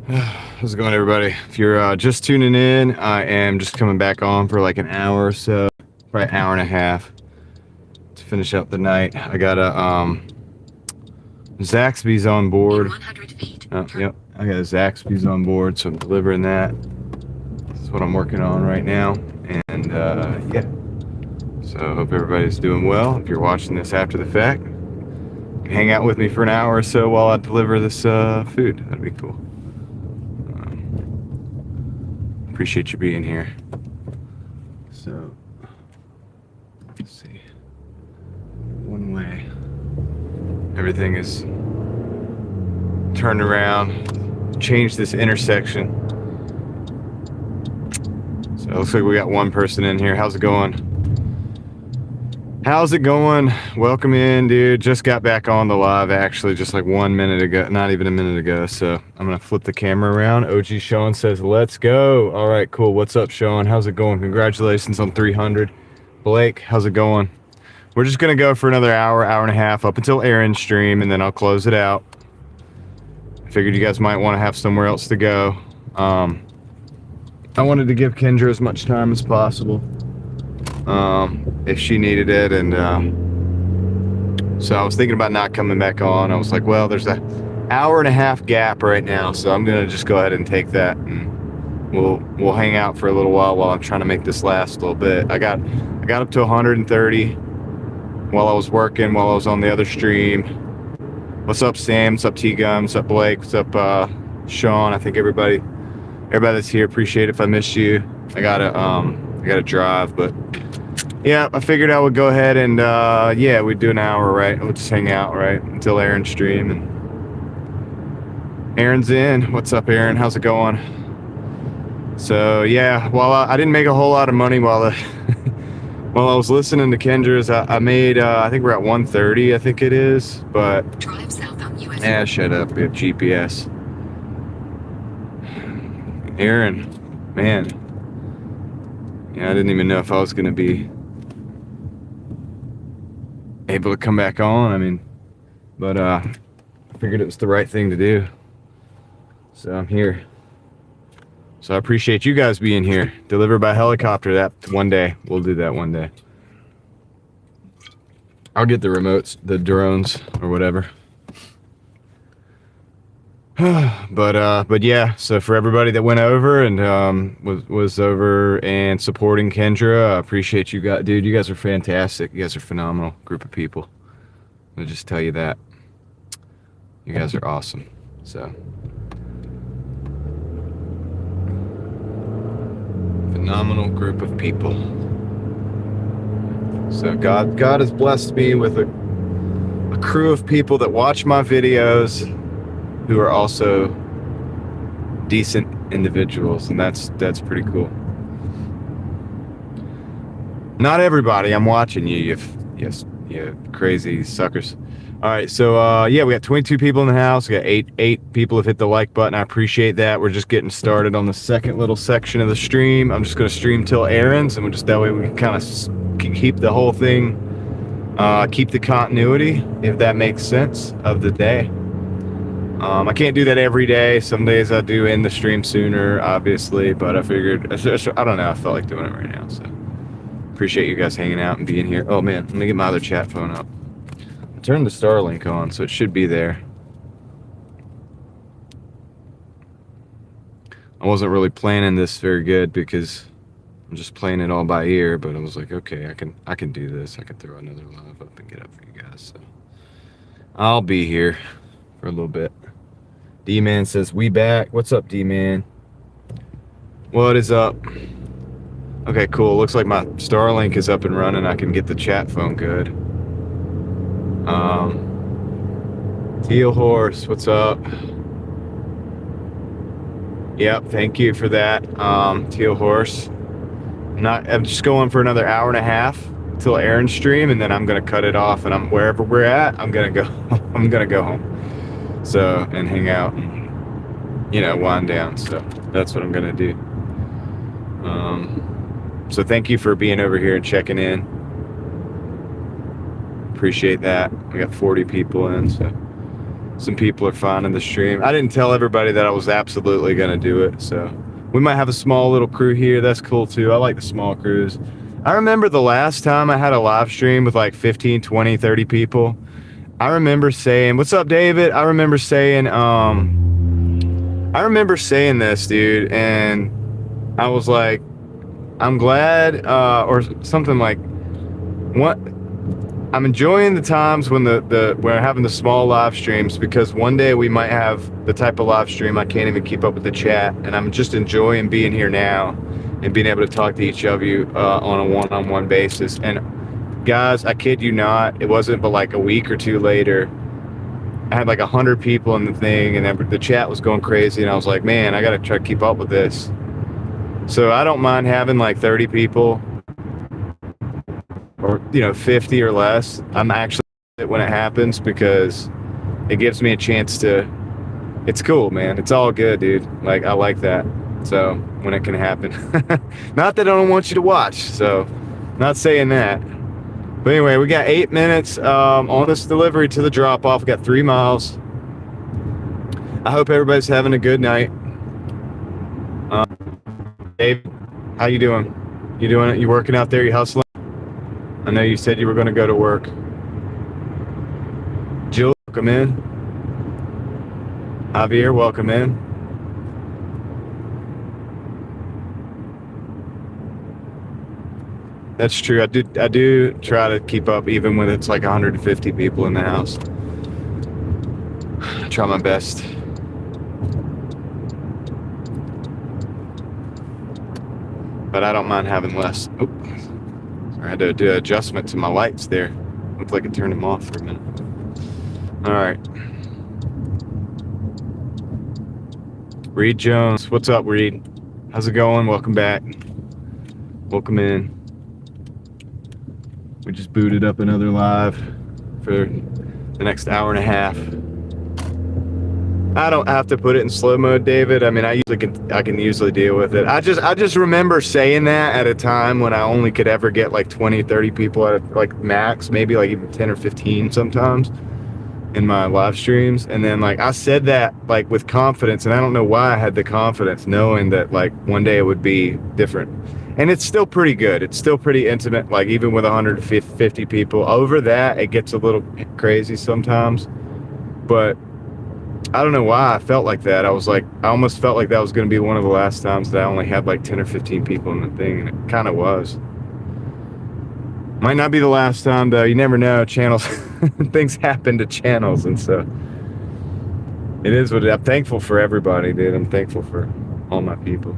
How's it going, everybody? If you're just tuning in, I am just coming back on for like an hour or so, probably an hour and a half to finish up the night. I got Zaxby's on board. 100 feet. Yep, I got Zaxby's on board, so I'm delivering that. This is what I'm working on right now, and yeah. So I hope everybody's doing well. If you're watching this after the fact, you can hang out with me for an hour or so while I deliver this food. That'd be cool. Appreciate you being here. So, let's see. One way. Everything is turned around. Changed this intersection. So it looks like we got one person in here. How's it going? How's it going? Welcome in, dude. Just got back on the live, actually, just like 1 minute ago. Not even a minute ago. So I'm going to flip the camera around. OG Sean says, let's go. All right, cool. What's up, Sean? How's it going? Congratulations on 300. Blake, how's it going? We're just going to go for another hour, hour and a half up until Aaron's stream, and then I'll close it out. I figured you guys might want to have somewhere else to go. I wanted to give Kendra as much time as possible. If she needed it, and so I was thinking about not coming back on. I was like, well, there's an hour and a half gap right now, so I'm gonna just go ahead and take that, and we'll hang out for a little while I'm trying to make this last a little bit. I got up to 130 while I was working, while I was on the other stream. What's up, Sam? What's up, T-Gum? What's up, Blake? What's up, Sean? I think everybody that's here, appreciate it if I missed you. I gotta drive, but yeah, I figured I would go ahead and yeah, we'd do an hour, right? We'll just hang out, right, until Aaron's stream. And Aaron's in. What's up, Aaron? How's it going? So yeah, while I didn't make a whole lot of money while while I was listening to Kendra's, I made I think we're at 130, I think it is, but Drive south on US. yeah, shut up. We have GPS. Aaron, man. Yeah, I didn't even know if I was gonna be able to come back on. I mean, but I figured it was the right thing to do. So I'm here. So I appreciate you guys being here. Delivered by helicopter. That one day. We'll do that one day. I'll get the remotes, the drones, or whatever. But yeah, so for everybody that went over and was over and supporting Kendra, I appreciate you guys. Dude, you guys are fantastic. You guys are a phenomenal group of people. I'll just tell you that. You guys are awesome. So phenomenal group of people. So God has blessed me with a crew of people that watch my videos who are also decent individuals, and that's pretty cool. Not everybody. I'm watching you, you crazy suckers. All right, so yeah, we got 22 people in the house. We got eight people have hit the like button. I appreciate that. We're just getting started on the second little section of the stream. I'm just going to stream till Aaron's, and we'll just that way we can kind of keep the whole thing, keep the continuity, if that makes sense, of the day. I can't do that every day. Some days I do end the stream sooner, obviously, but I figured, I don't know, I felt like doing it right now, so appreciate you guys hanging out and being here. Oh man, let me get my other chat phone up. I turned the Starlink on, so it should be there. I wasn't really planning this very good because I'm just playing it all by ear, but I was like, okay, I can do this. I can throw another live up and get up for you guys, so I'll be here for a little bit. D-Man says, we back. What's up, D-Man? What is up? Okay, cool. Looks like my Starlink is up and running. I can get the chat phone good. Teal Horse, what's up? Yep, thank you for that, Teal Horse. I'm just going for another hour and a half till Aaron's stream, and then I'm gonna cut it off, and I'm wherever we're at, I'm gonna go. I'm gonna go home. So, and hang out and, you know, wind down. So that's what I'm gonna do. So thank you for being over here and checking in. Appreciate that. We got 40 people in, so some people are finding the stream. I didn't tell everybody that I was absolutely going to do it, so we might have a small little crew here. That's cool too. I like the small crews. I remember the last time I had a live stream with like 15, 20, 30 people. I remember saying, "What's up, David?" I remember saying this, dude, and I was like, I'm glad, or something like, what? I'm enjoying the times when we're having the small live streams, because one day we might have the type of live stream I can't even keep up with the chat, and I'm just enjoying being here now and being able to talk to each of you on a one-on-one basis. And guys, I kid you not, it wasn't but like a week or two later, I had like 100 people in the thing, and the chat was going crazy, and I was like, man, I gotta try to keep up with this. So I don't mind having like 30 people, or 50 or less. I'm actually when it happens, because it gives me a chance to, it's cool, man. It's all good, dude. Like, I like that. So when it can happen. Not that I don't want you to watch, so not saying that. But anyway, we got 8 minutes on this delivery to the drop off. We got 3 miles. I hope everybody's having a good night. Dave, how you doing? You doing it? You working out there? You hustling? I know you said you were going to go to work. Jill, welcome in. Javier, welcome in. That's true. I do try to keep up even when it's like 150 people in the house. I try my best. But I don't mind having less. Oh, I had to do an adjustment to my lights there. Looked like it turned them off for a minute. All right. Reed Jones. What's up, Reed? How's it going? Welcome back. Welcome in. We just booted up another live for the next hour and a half. I don't have to put it in slow mode, David. I mean, I can usually deal with it. I just remember saying that at a time when I only could ever get like 20, 30 people at like max, maybe like even 10 or 15 sometimes in my live streams. And then like I said that like with confidence, and I don't know why I had the confidence, knowing that like one day it would be different. And it's still pretty good. It's still pretty intimate, like even with 150 people. Over that, it gets a little crazy sometimes. But I don't know why I felt like that. I almost felt like that was going to be one of the last times that I only had like 10 or 15 people in the thing, and it kind of was. Might not be the last time, though. You never know. Channels, things happen to channels, and so it is what it is. I'm thankful for everybody, dude. I'm thankful for all my people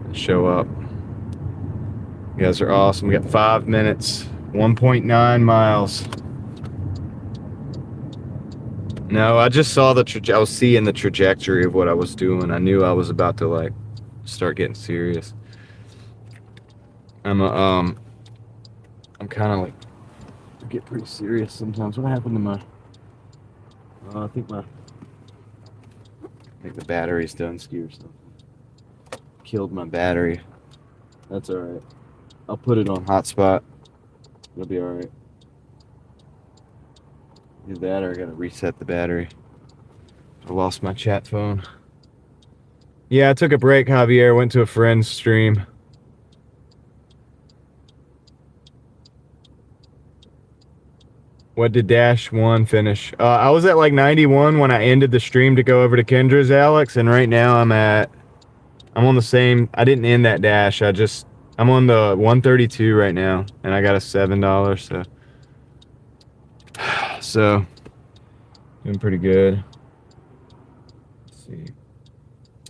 that show up. You guys are awesome. We got 5 minutes, 1.9 miles. No, I just saw I was seeing the trajectory of what I was doing. I knew I was about to like start getting serious. I'm kind of like get pretty serious sometimes. What happened to my? I think the battery's done ski or something. Killed my battery. That's all right. I'll put it on hotspot. It'll be all right. Either that or I gotta reset the battery. I lost my chat phone. Yeah, I took a break, Javier. Went to a friend's stream. What did Dash 1 finish? I was at like 91 when I ended the stream to go over to Kendra's, Alex, and right now I'm on the same. I didn't end that dash. I'm on the 132 right now, and I got a $7, so doing pretty good. Let's see.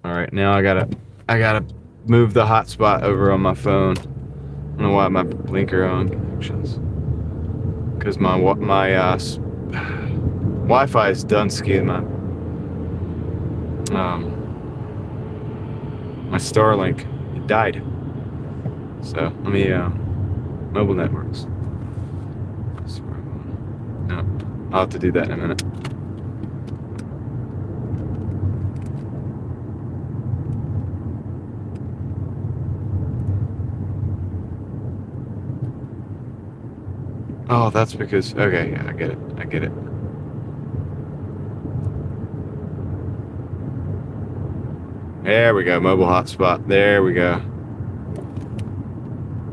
All right, now I gotta move the hotspot over on my phone. I don't know why my blinker on connections, because my Wi-Fi is done skiing. My Starlink, it died. So let me mobile networks. No, I'll have to do that in a minute. Oh, that's because, okay, yeah, I get it. There we go. Mobile hotspot. There we go.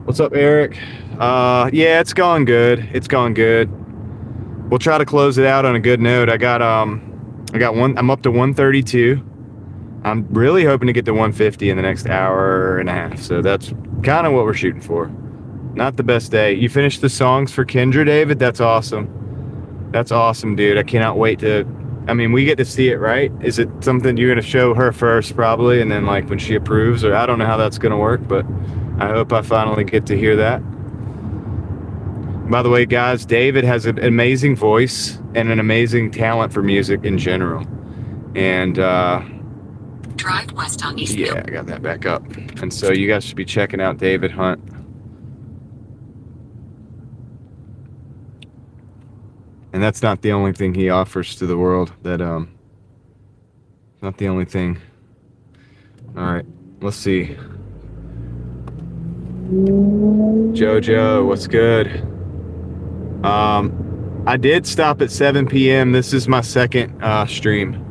What's up, Eric? Yeah, it's going good. It's going good. We'll try to close it out on a good note. I got one. I'm up to 132. I'm really hoping to get to 150 in the next hour and a half. So that's kind of what we're shooting for. Not the best day. You finished the songs for Kendra, David? That's awesome. That's awesome, dude. I cannot wait to... I mean, we get to see it, right? Is it something you're going to show her first, probably, and then, like, when she approves? Or I don't know how that's going to work, but I hope I finally get to hear that. By the way, guys, David has an amazing voice and an amazing talent for music in general. And, Drive west on East yeah, I got that back up. And so you guys should be checking out David Hunt. And that's not the only thing he offers to the world. Not the only thing. All right, let's see. Jojo, what's good? I did stop at 7 p.m. This is my second stream.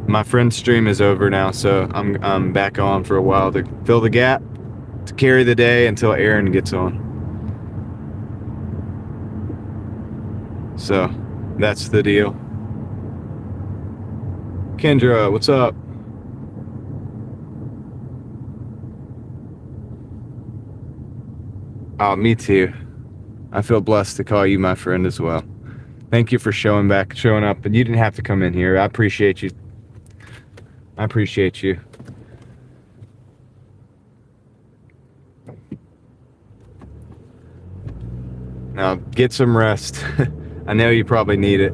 My friend's stream is over now, so I'm back on for a while to fill the gap, to carry the day until Aaron gets on. So that's the deal. Kendra, what's up? Oh, me too. I feel blessed to call you my friend as well. Thank you for showing up, and you didn't have to come in here. I appreciate you. I appreciate you. Now get some rest. I know you probably need it.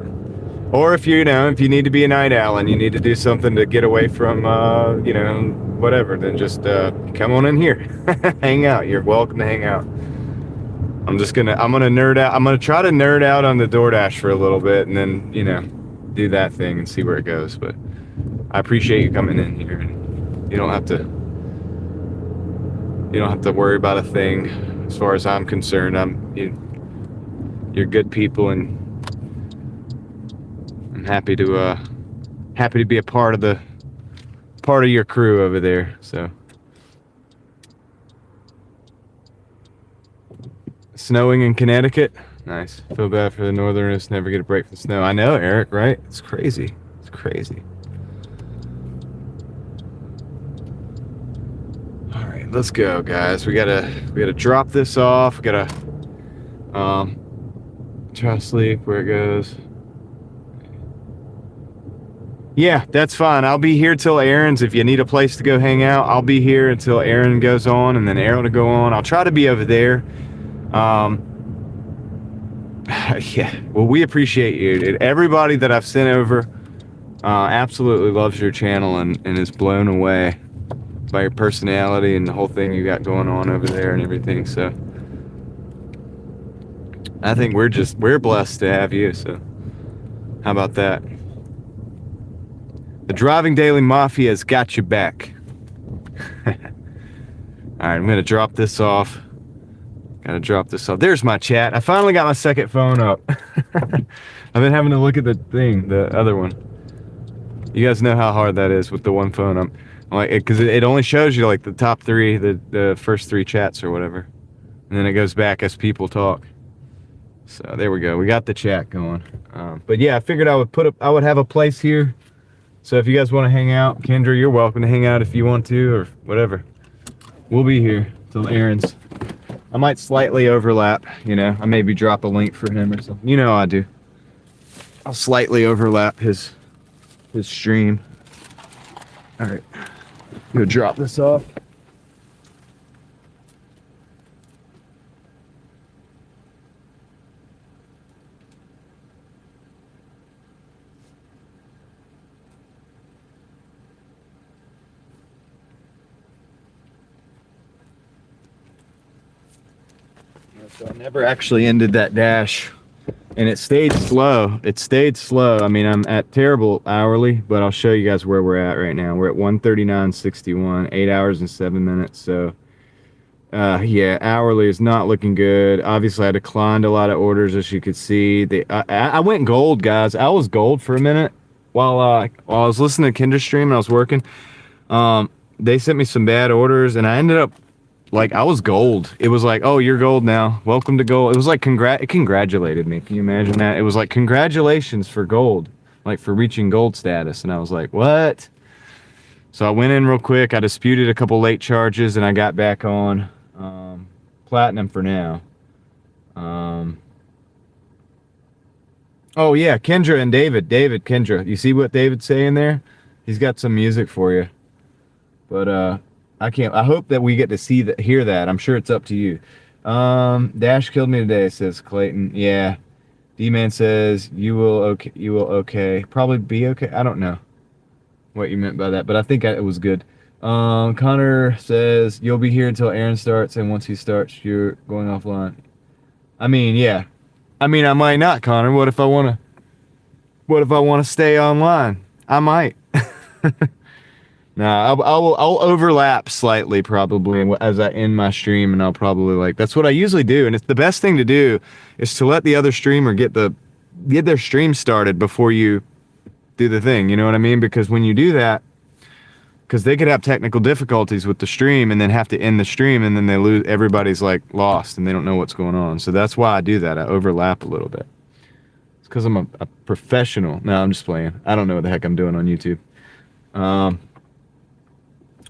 Or if you need to be a night owl and you need to do something to get away from, whatever, then just come on in here. Hang out. You're welcome to hang out. I'm gonna nerd out. I'm gonna try to nerd out on the Doordash for a little bit and then, do that thing and see where it goes. But I appreciate you coming in here. And you don't have to worry about a thing as far as I'm concerned. You're good people, and I'm happy to be a part of your crew over there. So snowing in Connecticut, nice. Feel bad for the Northerners, never get a break from snow. I know, Eric, right? It's crazy. It's crazy. All right, let's go, guys. We gotta drop this off. We gotta try to sleep where it goes. Yeah, that's fine. I'll be here till Aaron's. If you need a place to go hang out, I'll be here until Aaron goes on, and then Aaron will go on. I'll try to be over there. Yeah, well, we appreciate you. Everybody that I've sent over absolutely loves your channel and is blown away by your personality and the whole thing you got going on over there and everything. So I think we're blessed to have you. So how about that? The Driving Daily Mafia's got you back. All right, I'm gonna drop this off. Gotta drop this off. There's my chat. I finally got my second phone up. I've been having to look at the other one. You guys know how hard that is with the one phone. I'm like, because it only shows you like the top three, the first three chats or whatever, and then it goes back as people talk. So there we go. We got the chat going. But yeah, I figured I would have a place here. So if you guys want to hang out, Kendra, you're welcome to hang out if you want to, or whatever. We'll be here till Aaron's. I might slightly overlap, I maybe drop a link for him or something. How I do. I'll slightly overlap his stream. All right, go drop this off. So I never actually ended that dash, and it stayed slow. I mean, I'm at terrible hourly, but I'll show you guys where we're at right now. We're at 139.61, 8 hours and 7 minutes. So yeah, hourly is not looking good. Obviously I declined a lot of orders, as you could see. I went gold, guys. I was gold for a minute while I was listening to Kendra's stream and I was working. They sent me some bad orders, and I ended up like I was gold. It was like, oh, you're gold now. Welcome to gold. It was like it congratulated me. Can you imagine that? It was like congratulations for gold, like for reaching gold status. And I was like, what? So I went in real quick. I disputed a couple late charges, and I got back on platinum for now. Oh yeah, Kendra and David. Kendra. You see what David's saying there? He's got some music for you. But I can't. I hope that we get to hear that. I'm sure it's up to you. Dash killed me today, says Clayton. Yeah. D-Man says you will okay. Probably be okay. I don't know what you meant by that, but I think it was good. Connor says you'll be here until Aaron starts, and once he starts, you're going offline. I mean, yeah. I mean, I might not, Connor. What if I wanna stay online? I might. Nah, I'll overlap slightly probably as I end my stream, and I'll probably that's what I usually do, and it's the best thing to do is to let the other streamer get their stream started before you do the thing. You know what I mean? Because when you do that, because they could have technical difficulties with the stream and then have to end the stream, and then they lose. Everybody's lost and they don't know what's going on. So that's why I do that. I overlap a little bit. It's because I'm a professional. No, I'm just playing. I don't know what the heck I'm doing on YouTube.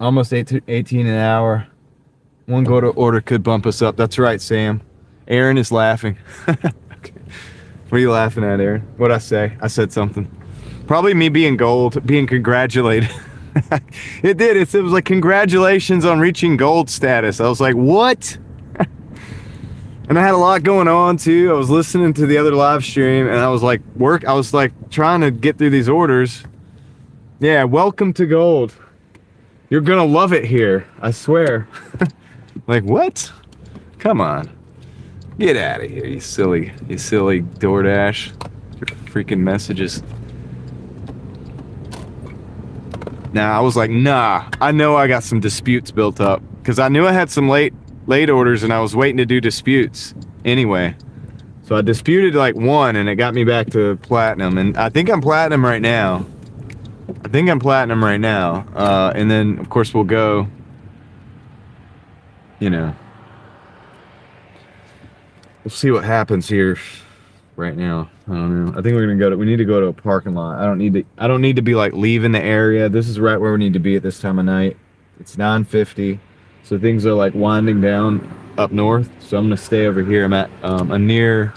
Almost 18 an hour. One go to order could bump us up. That's right, Sam. Aaron is laughing. Okay. What are you laughing at, Aaron? What'd I say? I said something. Probably me being gold, being congratulated. It did. It was like, congratulations on reaching gold status. I was like, what? And I had a lot going on too. I was listening to the other live stream, and I was like, trying to get through these orders. Yeah, welcome to gold. You're gonna love it here, I swear. Like, what? Come on. Get out of here, you silly Doordash. Your freaking messages. Now, I was like, nah, I know I got some disputes built up. Because I knew I had some late orders, and I was waiting to do disputes anyway. So I disputed one, and it got me back to platinum. And I think I'm platinum right now. And then, of course, we'll go, we'll see what happens here right now. I don't know. I think we need to go to a parking lot. I don't need to be leaving the area. This is right where we need to be at this time of night. It's 9:50. So things are winding down up north. So I'm going to stay over here. I'm at a near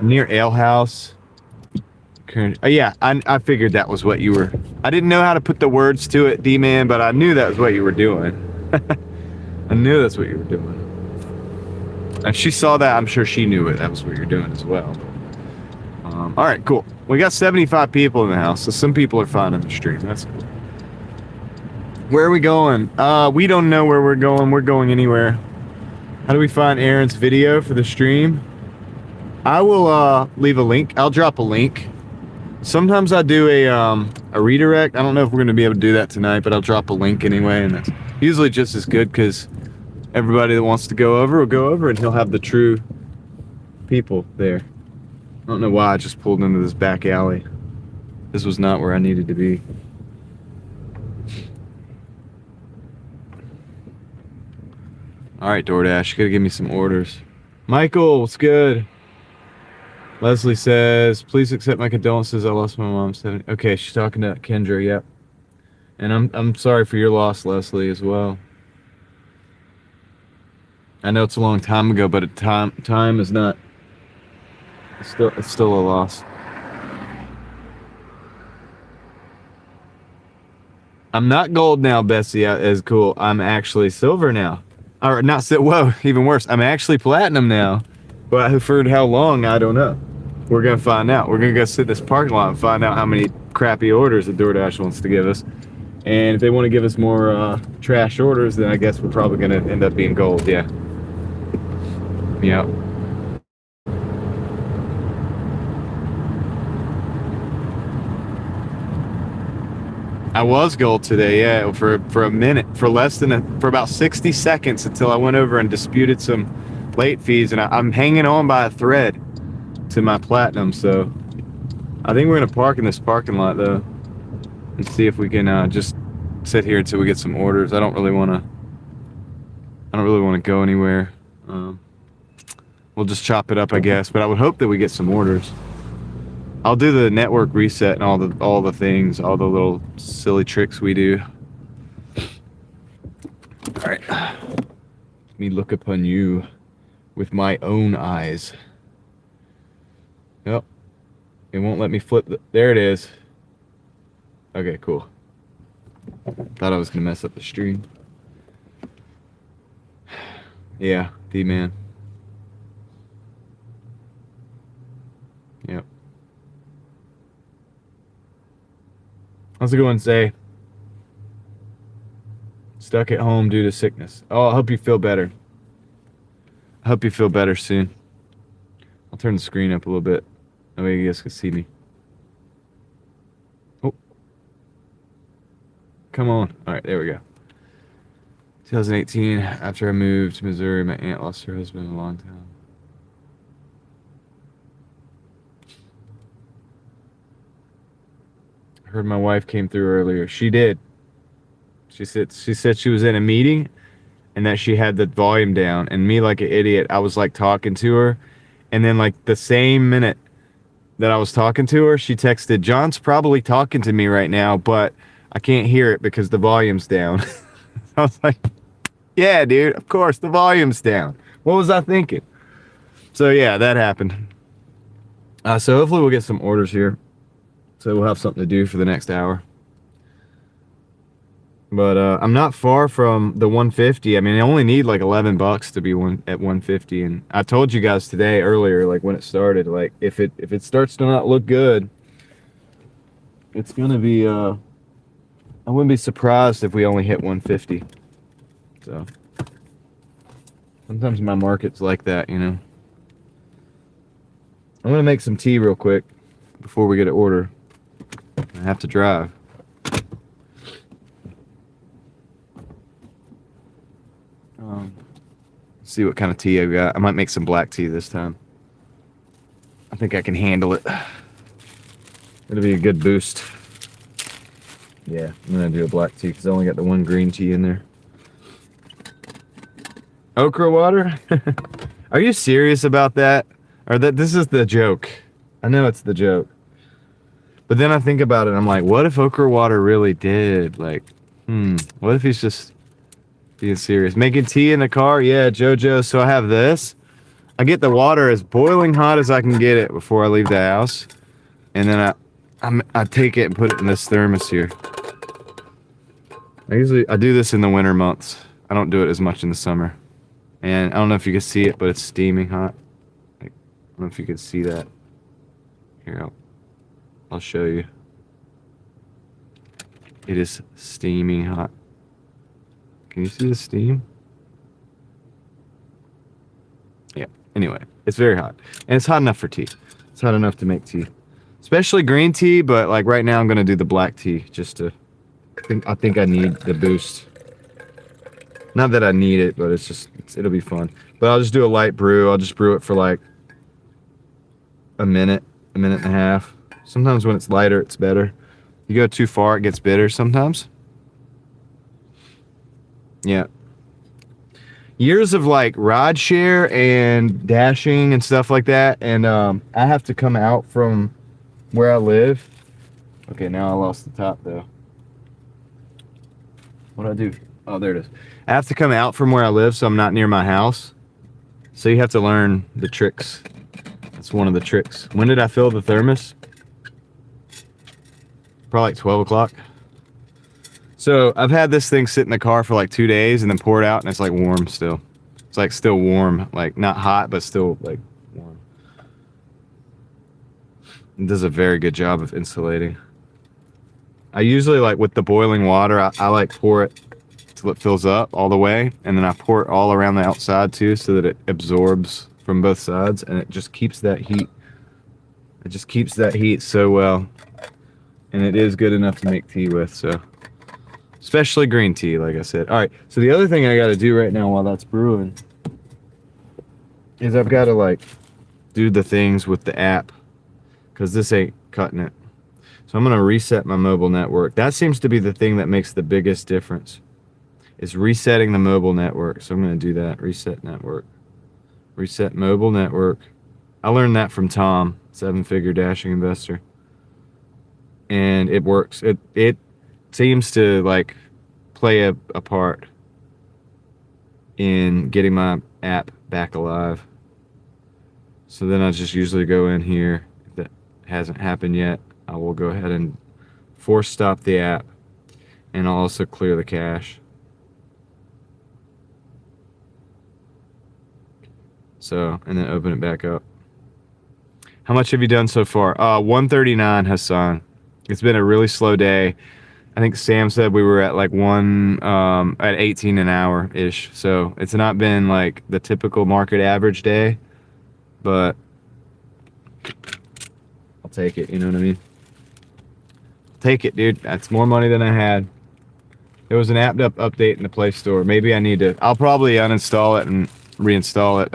ale house. Yeah, I figured that was what you were. I didn't know how to put the words to it, D-Man, but I knew that was what you were doing. I knew that's what you were doing. If she saw that, I'm sure she knew it. That was what you're doing as well. All right, cool. We got 75 people in the house, so some people are finding the stream. That's cool. Where are we going? We don't know where we're going. We're going anywhere. How do we find Aaron's video for the stream? I will leave a link. I'll drop a link. Sometimes I do a redirect. I don't know if we're going to be able to do that tonight, but I'll drop a link anyway, and that's usually just as good because everybody that wants to go over will go over, and he'll have the true people there. I don't know why I just pulled into this back alley. This was not where I needed to be. All right, Doordash, you gotta give me some orders. Michael, what's good? Leslie says, please accept my condolences. I lost my mom. Okay, she's talking to Kendra, yep. And I'm sorry for your loss, Leslie, as well. I know it's a long time ago, but time is not. It's still a loss. I'm not gold now, Bessie. Is cool. I'm actually silver now. Or not. Whoa, even worse. I'm actually platinum now. But for how long, I don't know. We're gonna find out. We're gonna go sit in this parking lot and find out how many crappy orders that DoorDash wants to give us. And if they want to give us more trash orders, then I guess we're probably gonna end up being gold. Yeah. Yep. I was gold today, yeah, for a minute, for about 60 seconds until I went over and disputed some late fees, and I'm hanging on by a thread to my platinum. So I think we're gonna park in this parking lot though. and see if we can just sit here until we get some orders. I don't really want to go anywhere. We'll just chop it up, I guess. But I would hope that we get some orders. I'll do the network reset and all the things, all the little silly tricks we do. All right. Let me look upon you with my own eyes. Yep. It won't let me flip. There it is. Okay, cool. Thought I was gonna mess up the stream. Yeah, D-man. Yep. How's it going, Say? Stuck at home due to sickness. Oh, I hope you feel better. I hope you feel better soon. I'll turn the screen up a little bit. That way you guys can see me. Oh. Come on. All right, there we go. 2018, after I moved to Missouri, my aunt lost her husband a long time. I heard my wife came through earlier. She did. She said she was in a meeting and that she had the volume down. And me, like an idiot, I was like talking to her. And then like the same minute that I was talking to her, she texted, "John's probably talking to me right now, but I can't hear it because the volume's down." I was like, yeah, dude, of course, the volume's down. What was I thinking? So yeah, that happened. So hopefully we'll get some orders here. So we'll have something to do for the next hour. But I'm not far from the 150. I mean, I only need like $11 to be at 150. And I told you guys today earlier, like when it started, like if it starts to not look good, it's gonna be I wouldn't be surprised if we only hit 150. So sometimes my market's like that, you know. I'm gonna make some tea real quick before we get an order. I have to drive. See what kind of tea I got. I might make some black tea this time. I think I can handle it. It'll be a good boost. Yeah, I'm gonna do a black tea because I only got the one green tea in there. Okra water? Are you serious about that? Or that this is the joke? I know it's the joke. But then I think about it, I'm like, what if okra water really did? Like, what if he's just being serious? Making tea in the car? Yeah, JoJo. So I have this. I get the water as boiling hot as I can get it before I leave the house. And then I take it and put it in this thermos here. I do this in the winter months. I don't do it as much in the summer. And I don't know if you can see it, but it's steaming hot. Like, I don't know if you can see that. Here, I'll show you. It is steaming hot. Can you see the steam? Yeah. Anyway, it's very hot. And it's hot enough for tea. It's hot enough to make tea. Especially green tea, but like right now I'm going to do the black tea just to... I think I need the boost. Not that I need it, but it'll be fun. But I'll just do a light brew. I'll just brew it for like a minute and a half. Sometimes when it's lighter, it's better. You go too far, it gets bitter sometimes. Yeah. Years of like ride share and dashing and stuff like that. And I have to come out from where I live. Okay, now I lost the top though. What do I do? Oh, there it is. I have to come out from where I live so I'm not near my house. So you have to learn the tricks. That's one of the tricks. When did I fill the thermos? Probably like 12 o'clock. So I've had this thing sit in the car for like 2 days and then pour it out and it's like warm still. It's like still warm, like not hot, but still like warm. It does a very good job of insulating. I usually like with the boiling water, I like pour it till it fills up all the way. And then I pour it all around the outside too so that it absorbs from both sides and it just keeps that heat. It just keeps that heat so well. And it is good enough to make tea with, so. Especially green tea, like I said. All right, so the other thing I got to do right now while that's brewing is I've got to like do the things with the app because this ain't cutting it. So So I'm going to reset my mobile network. That seems to be the thing that makes the biggest difference, is resetting the mobile network. So I'm going to do that. Reset network. Reset mobile network. I learned that from Tom, 7-figure dashing investor. And it works. It seems to like play a part in getting my app back alive. So then I just usually go in here. If that hasn't happened yet, I will go ahead and force stop the app, and I'll also clear the cache. So, and then open it back up. How much have you done so far? 139, Hassan. It's been a really slow day. I think Sam said we were at like at 18 an hour ish. So it's not been like the typical market average day, but I'll take it. You know what I mean? Take it, dude. That's more money than I had. There was an app update in the Play Store. Maybe I need to. I'll probably uninstall it and reinstall it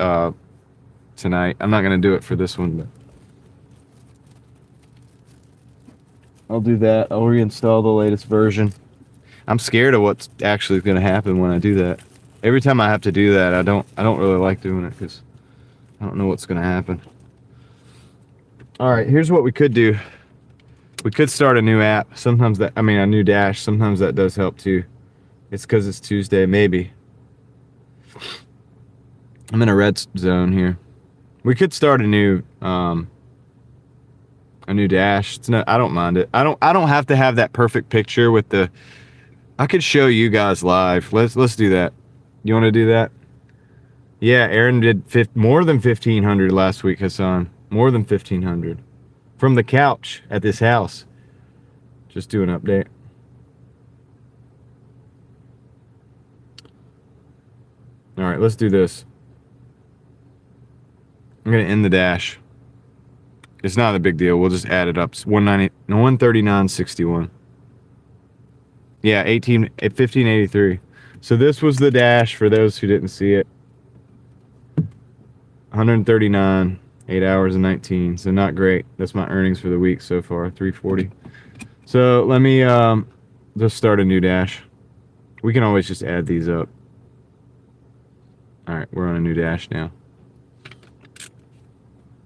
tonight. I'm not gonna do it for this one, but I'll do that. I'll reinstall the latest version. I'm scared of what's actually gonna happen when I do that. Every time I have to do that, I don't really like doing it because I don't know what's gonna happen. All right, here's what we could do. We could start a new app. Sometimes a new dash. Sometimes that does help too. It's because it's Tuesday, maybe. I'm in a red zone here. We could start a new dash. It's not. I don't mind it. I don't have to have that perfect picture with the. I could show you guys live. Let's do that. You want to do that? Yeah, Aaron did more than 1,500 last week, Hassan. More than 1,500. From the couch at this house. Just do an update. All right, let's do this. I'm going to end the dash. It's not a big deal. We'll just add it up. It's 139.61. Yeah, 1583. So this was the dash for those who didn't see it. 139. 8 hours and 19, so not great. That's my earnings for the week so far, 340. So let me just start a new dash. We can always just add these up. All right, we're on a new dash now.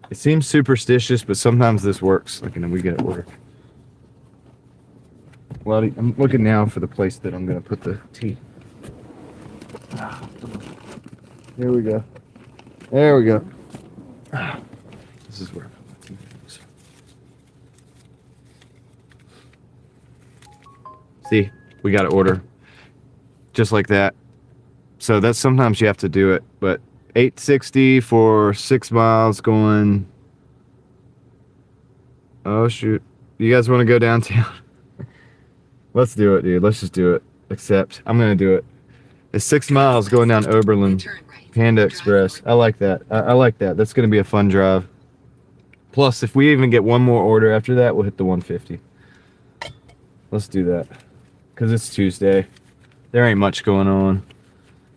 It seems superstitious, but sometimes this works. Like, and then we get it work. Well, I'm looking now for the place that I'm going to put the tea. Here we go. There we go. This is where see, we got to order just like that. So that's sometimes you have to do it, but 860 for 6 miles going. Oh shoot, you guys want to go downtown? Let's do it, dude. Let's just do it. Except I'm gonna do it. It's 6 miles going down Oberlin Panda Express. I like that. I like that. That's gonna be a fun drive. Plus, if we even get one more order after that, we'll hit the 150. Let's do that. Because it's Tuesday. There ain't much going on.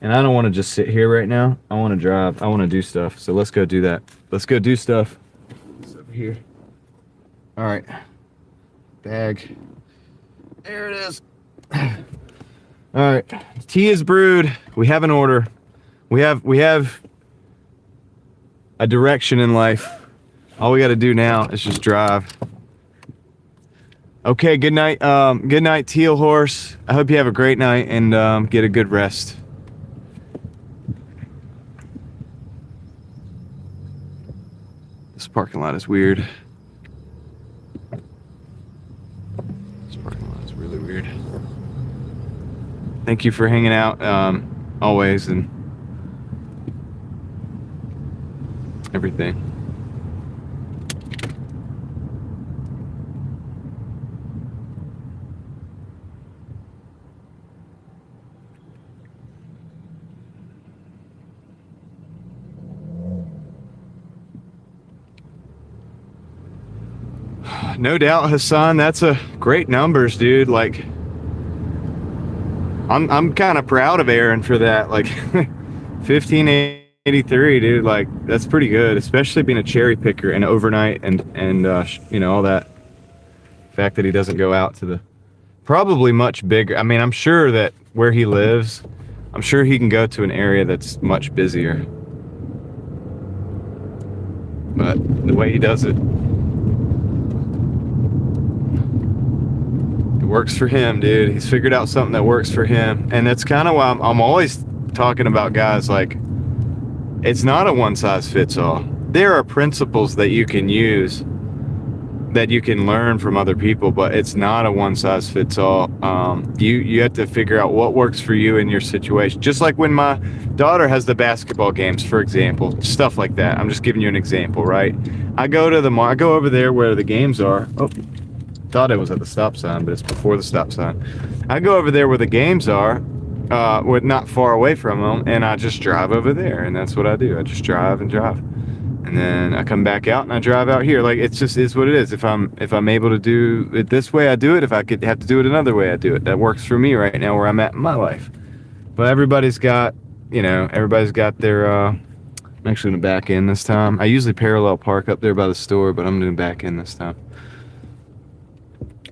And I don't want to just sit here right now. I want to drive. I want to do stuff. So let's go do that. Let's go do stuff. It's over here. All right. Bag. There it is. All right. Tea is brewed. We have an order. We have a direction in life. All we got to do now is just drive. Okay, good night. Good night, Teal Horse. I hope you have a great night and get a good rest. This parking lot is weird. This parking lot is really weird. Thank you for hanging out always and everything. No doubt, Hassan, that's a great numbers, dude. Like, I'm kind of proud of Aaron for that. Like, 1583, dude. Like, that's pretty good, especially being a cherry picker and overnight and you know, all that. fact that he doesn't go out to the probably much bigger. I mean, I'm sure that where he lives, I'm sure he can go to an area that's much busier. But the way he does it, it works for him, dude. He's figured out something that works for him. And that's kind of why I'm always talking about guys like, it's not a one-size-fits-all. There are principles that you can use, that you can learn from other people, but it's not a one-size-fits-all. You have to figure out what works for you in your situation. Just like when my daughter has the basketball games, for example, stuff like that. I'm just giving you an example, right? I go over there where the games are. Oh, thought it was at the stop sign, but it's before the stop sign. I go over there where the games are, with not far away from them, and I just drive over there, and that's what I do. I just drive and drive. And then I come back out and I drive out here. Like, it's just is what it is. If I'm able to do it this way, I do it. If I could have to do it another way, I do it. That works for me right now where I'm at in my life. But everybody's got their I'm actually gonna back in this time. I usually parallel park up there by the store, but I'm gonna back in this time.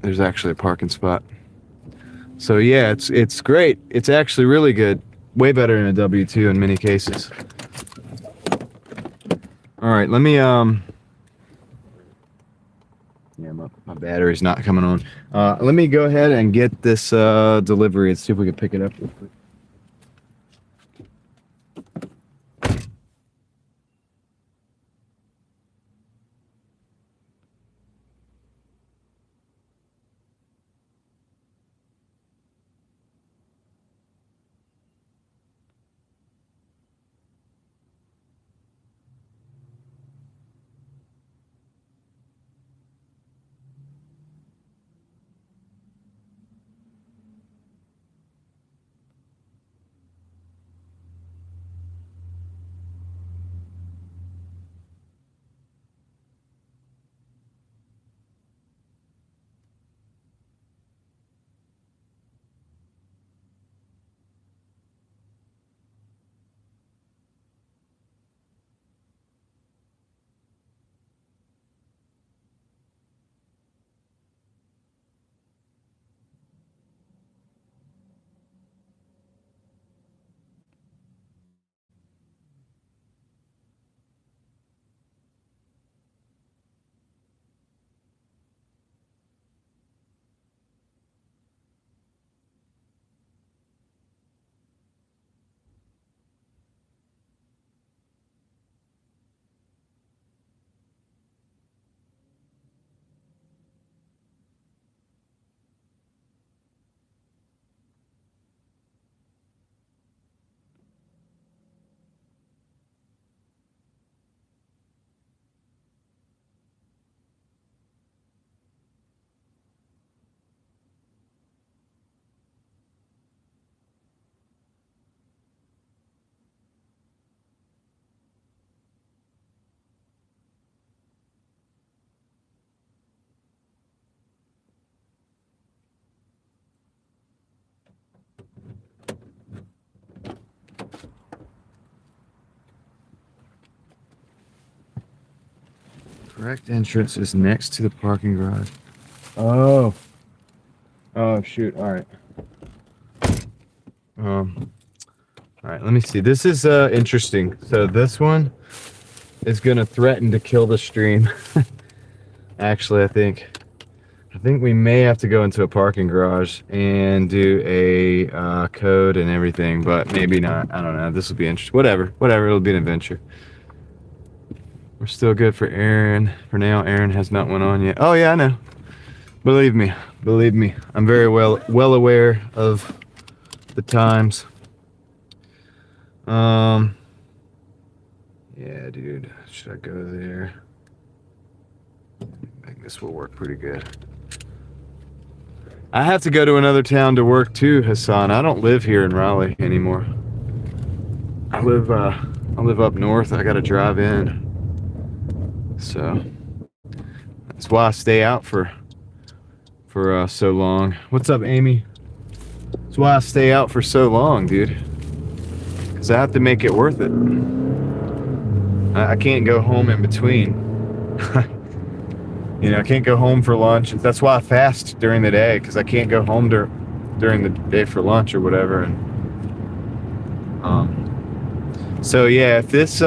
There's actually a parking spot. So yeah, it's great. It's actually really good. Way better than a W2 in many cases. All right, let me, yeah, my battery's not coming on. Let me go ahead and get this delivery and see if we can pick it up real quick. Correct entrance is next to the parking garage. Oh. Oh, shoot. All right. All right, let me see. This is interesting. So this one is going to threaten to kill the stream. Actually, I think we may have to go into a parking garage and do a code and everything, but maybe not. I don't know. This will be interesting. Whatever. It'll be an adventure. We're still good for Aaron. For now, Aaron has not went on yet. Oh, yeah, I know. Believe me. I'm very well aware of the times. Yeah, dude. Should I go there? I think this will work pretty good. I have to go to another town to work too, Hassan. I don't live here in Raleigh anymore. I live up north. I got to drive in. So that's why I stay out for so long. What's up, Amy? That's why I stay out for so long, dude. Because I have to make it worth it. I can't go home in between. You know, I can't go home for lunch. That's why I fast during the day, because I can't go home during the day for lunch or whatever. And so yeah, if this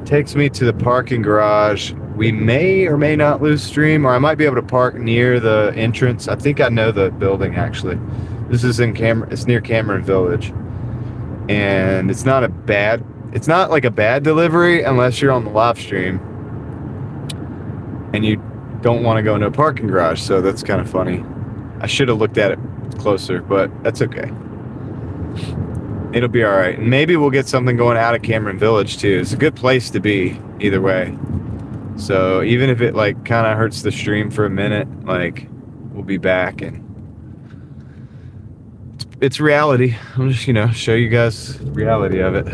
takes me to the parking garage, we may or may not lose stream, or I might be able to park near the entrance. I think I know the building actually. This is it's near Cameron Village, and it's not like a bad delivery unless you're on the live stream and you don't want to go into a parking garage. So that's kind of funny. I should have looked at it closer, but that's okay. It'll be all right. And maybe we'll get something going out of Cameron Village too. It's a good place to be either way. So even if it like kind of hurts the stream for a minute, like we'll be back, and it's reality. I'm just, show you guys the reality of it.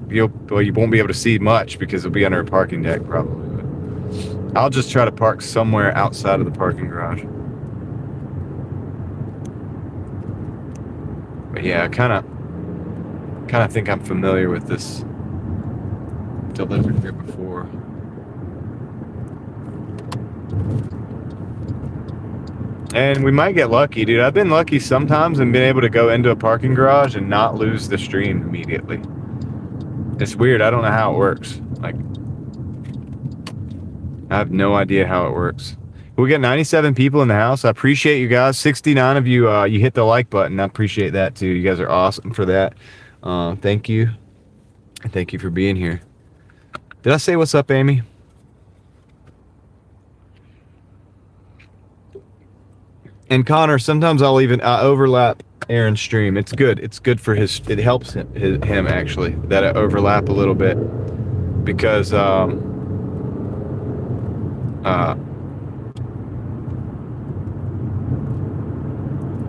You won't be able to see much because it'll be under a parking deck probably. But I'll just try to park somewhere outside of the parking garage. But yeah, I kind of think I'm familiar with this delivery here before. And we might get lucky, dude. I've been lucky sometimes and been able to go into a parking garage and not lose the stream immediately. It's weird. I don't know how it works. Like, I have no idea how it works. We got 97 people in the house. I appreciate you guys. 69 of you, you hit the like button. I appreciate that too. You guys are awesome for that. Thank you. Thank you for being here. Did I say what's up, Amy? And Connor, sometimes I'll even overlap Aaron's stream. It's good. It's good for it helps him actually, that I overlap a little bit, because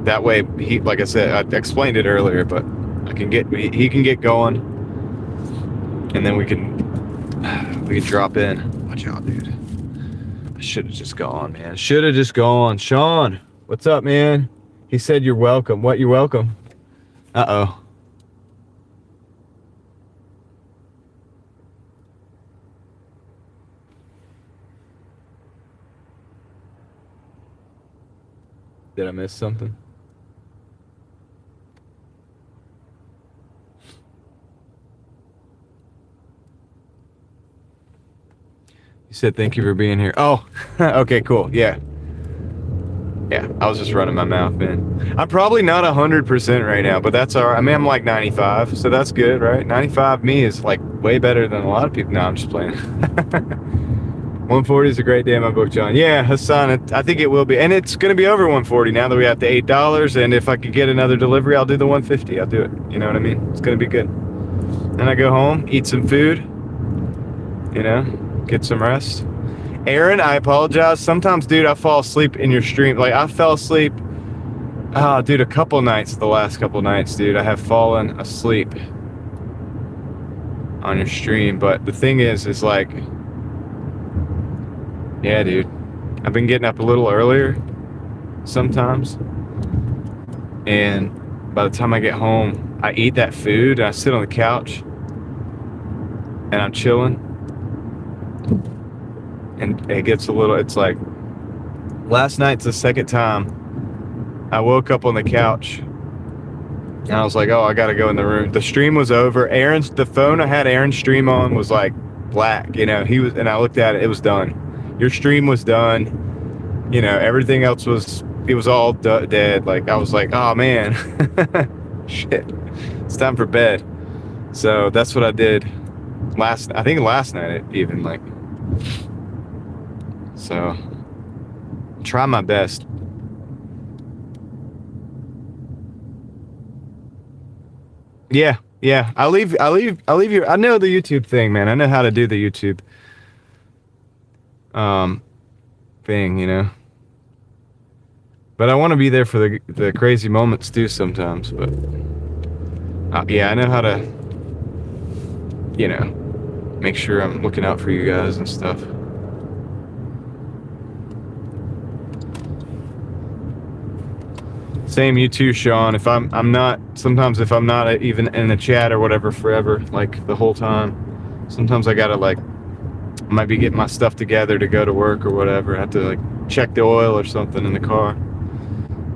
that way he, like I said, I explained it earlier, but he can get going, and then we can drop in. Watch out, dude. I should have just gone, man. Should have just gone. Sean, what's up, man? He said you're welcome. What, you're welcome? Uh-oh. Did I miss something? You said thank you for being here. Oh, okay, cool. Yeah. Yeah, I was just running my mouth, man. I'm probably not 100% right now, but that's all right. I mean, I'm like 95, so that's good, right? 95 me is like way better than a lot of people. No, I'm just playing. 140 is a great day in my book, John. Yeah, Hassan, I think it will be. And it's going to be over 140 now that we have the $8. And if I could get another delivery, I'll do the 150. I'll do it. You know what I mean? It's going to be good. Then I go home, eat some food, get some rest. Aaron, I apologize. Sometimes, dude, I fall asleep in your stream. Like, I fell asleep, dude, the last couple nights, dude, I have fallen asleep on your stream. But the thing is like, yeah, dude, I've been getting up a little earlier sometimes. And by the time I get home, I eat that food and I sit on the couch and I'm chilling. And it gets it's like, last night's the second time I woke up on the couch and I was like, oh, I gotta go in the room. The stream was over. The phone I had Aaron's stream on was like black, and I looked at it, it was done. Your stream was done. Everything else it was all dead. Like, I was like, oh man, shit, it's time for bed. So that's what I did last night even, like. So, try my best. Yeah. I'll leave your. I know the YouTube thing, man. I know how to do the YouTube thing, But I want to be there for the crazy moments too sometimes. But yeah, I know how to, make sure I'm looking out for you guys and stuff. Same, you too, Sean. If I'm not even in the chat or whatever forever, like the whole time, sometimes I gotta like I might be getting my stuff together to go to work or whatever. I have to like check the oil or something in the car.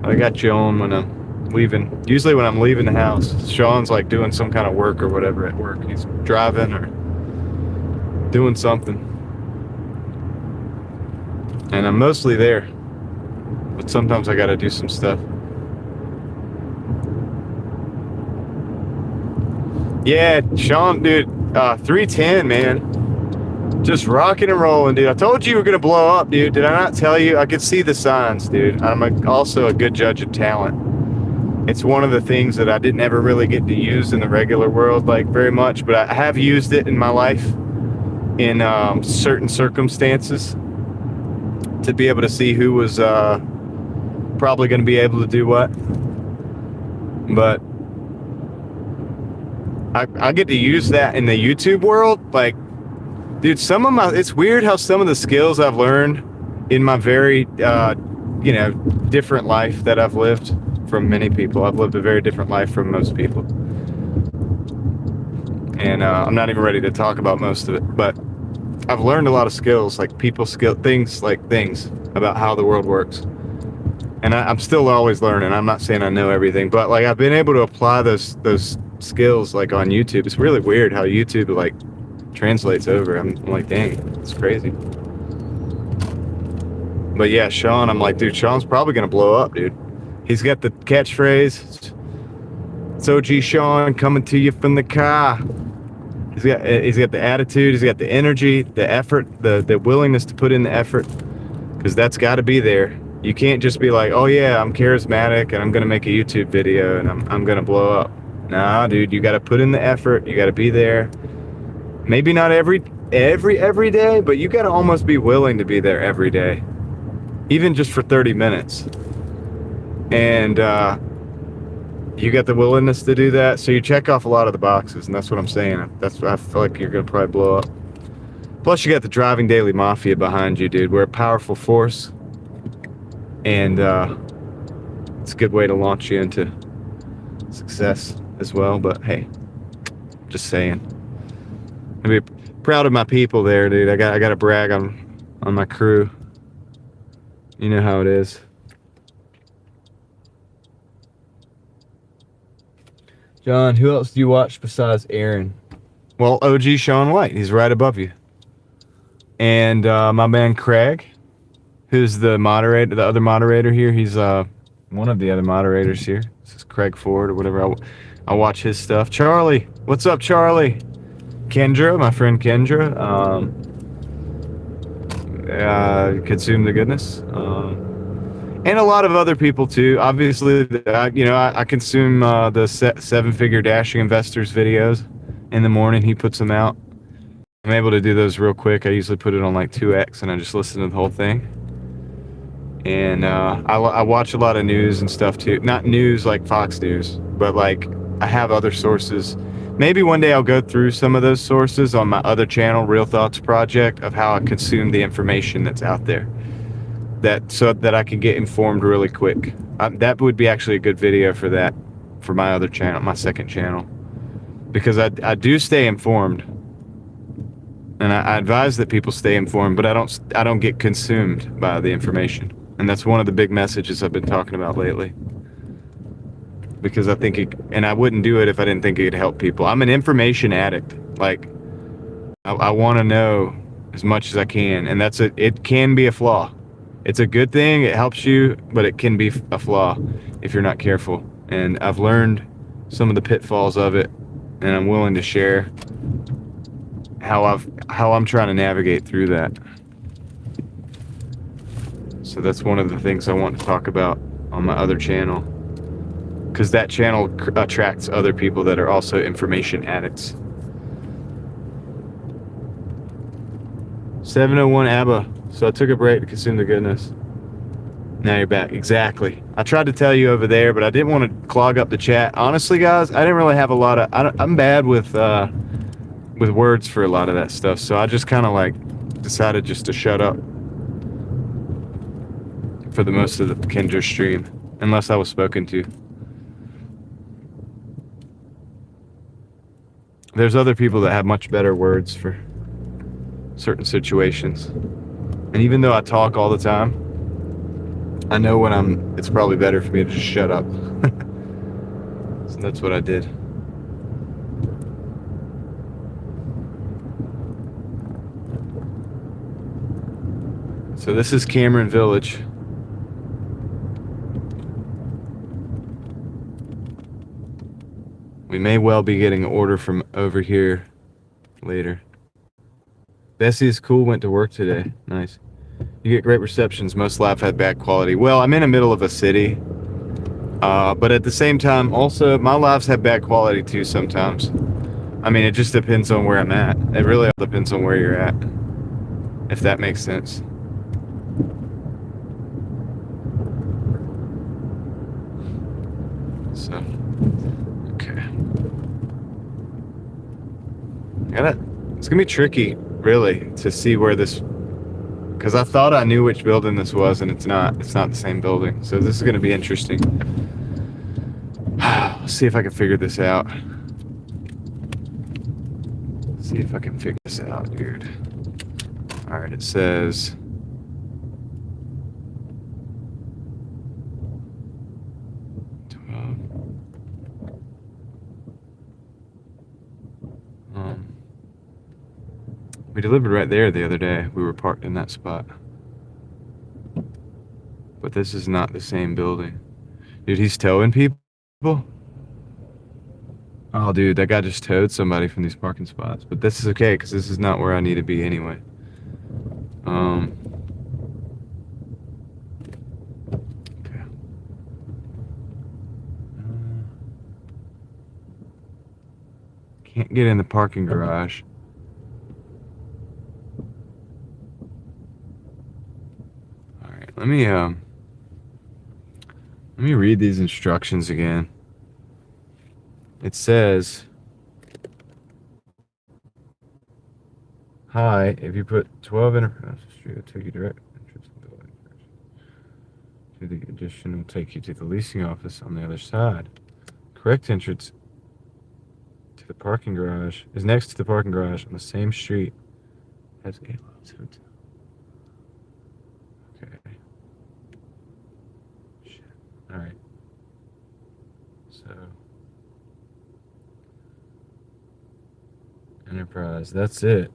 I got you on when I'm leaving. Usually when I'm leaving the house, Sean's like doing some kind of work or whatever at work. He's driving or doing something. And I'm mostly there. But sometimes I gotta do some stuff. Yeah, Sean, dude, 310, man. Just rocking and rolling, dude. I told you were gonna blow up, dude. Did I not tell you? I could see the signs, dude. I'm also a good judge of talent. It's one of the things that I didn't ever really get to use in the regular world, like, very much, but I have used it in my life in certain circumstances to be able to see who was probably going to be able to do what. But I get to use that in the YouTube world. Like, dude, it's weird how some of the skills I've learned in my very, different life that I've lived from many people. I've lived a very different life from most people. And I'm not even ready to talk about most of it, but I've learned a lot of skills, like people skill, things about how the world works. And I'm still always learning. I'm not saying I know everything, but like I've been able to apply those skills like on YouTube. It's really weird how YouTube like translates over. I'm like, dang, it's crazy. But yeah, Sean, I'm like, dude, Sean's probably gonna blow up, dude. He's got the catchphrase. It's OG Sean coming to you from the car. He's got the attitude, he's got the energy, the effort, the willingness to put in the effort, because that's got to be there. You can't just be like, oh yeah, I'm charismatic and I'm gonna make a YouTube video and I'm gonna blow up. Nah, dude, you got to put in the effort. You got to be there. Maybe not every day, but you got to almost be willing to be there every day, even just for 30 minutes. And you got the willingness to do that, so you check off a lot of the boxes, and that's what I'm saying. That's what I feel like you're gonna probably blow up. Plus, you got the Driving Daily Mafia behind you, dude. We're a powerful force, and it's a good way to launch you into success as well. But hey, just saying. I'm proud of my people there, dude. I got to brag on my crew. You know how it is. John, who else do you watch besides Aaron? Well, OG Sean White. He's right above you. And my man Craig, who's the moderator, the other moderator here. He's one of the other moderators here. This is Craig Ford or whatever. I watch his stuff. Charlie, what's up, Charlie? Kendra, my friend Kendra. Consume the goodness. And a lot of other people too. Obviously, I consume the seven-figure dashing investors videos in the morning. He puts them out. I'm able to do those real quick. I usually put it on like 2x and I just listen to the whole thing. And I watch a lot of news and stuff too. Not news like Fox News, but like I have other sources. Maybe one day I'll go through some of those sources on my other channel, Real Thoughts Project, of how I consume the information that's out there. So that I can get informed really quick. That would be actually a good video for that, for my other channel, my second channel. Because I do stay informed. And I advise that people stay informed, but I don't get consumed by the information. And that's one of the big messages I've been talking about lately. Because I think and I wouldn't do it if I didn't think it could help people. I'm an information addict. Like, I want to know as much as I can, and it can be a flaw. It's a good thing, it helps you, but it can be a flaw if you're not careful. And I've learned some of the pitfalls of it, and I'm willing to share how I'm trying to navigate through that. So that's one of the things I want to talk about on my other channel, because that channel attracts other people that are also information addicts. 701 ABBA. So I took a break to consume the goodness. Now you're back. Exactly. I tried to tell you over there, but I didn't want to clog up the chat. Honestly, guys, I didn't really have a lot of... I'm bad with words for a lot of that stuff, so I just kind of like decided just to shut up for the most of the Kendra stream, unless I was spoken to. There's other people that have much better words for certain situations. And even though I talk all the time, I know when it's probably better for me to just shut up. So that's what I did. So this is Cameron Village. We may well be getting an order from over here later. Bessie is cool, went to work today. Nice. You get great receptions. Most live had bad quality. Well, I'm in the middle of a city. But at the same time, also, my lives have bad quality too sometimes. I mean, it just depends on where I'm at. It really all depends on where you're at. If that makes sense. So, okay. It's gonna be tricky, really, to see where this, because I thought I knew which building this was, and it's not. It's not the same building. So this is gonna be interesting. Let's see if I can figure this out. See if I can figure this out, dude. All right, it says. We delivered right there the other day. We were parked in that spot. But this is not the same building. Dude, he's towing people? Oh, dude, that guy just towed somebody from these parking spots. But this is okay, because this is not where I need to be anyway. Okay. Can't get in the parking garage. Let me read these instructions again. It says, hi, if you put 12 Enterprise Street, it'll take you direct entrance to the building. To the addition will take you to the leasing office on the other side. Correct entrance to the parking garage is next to the parking garage on the same street as Gaylord's Hotel. Okay. Shit. All right. So, Enterprise, that's it.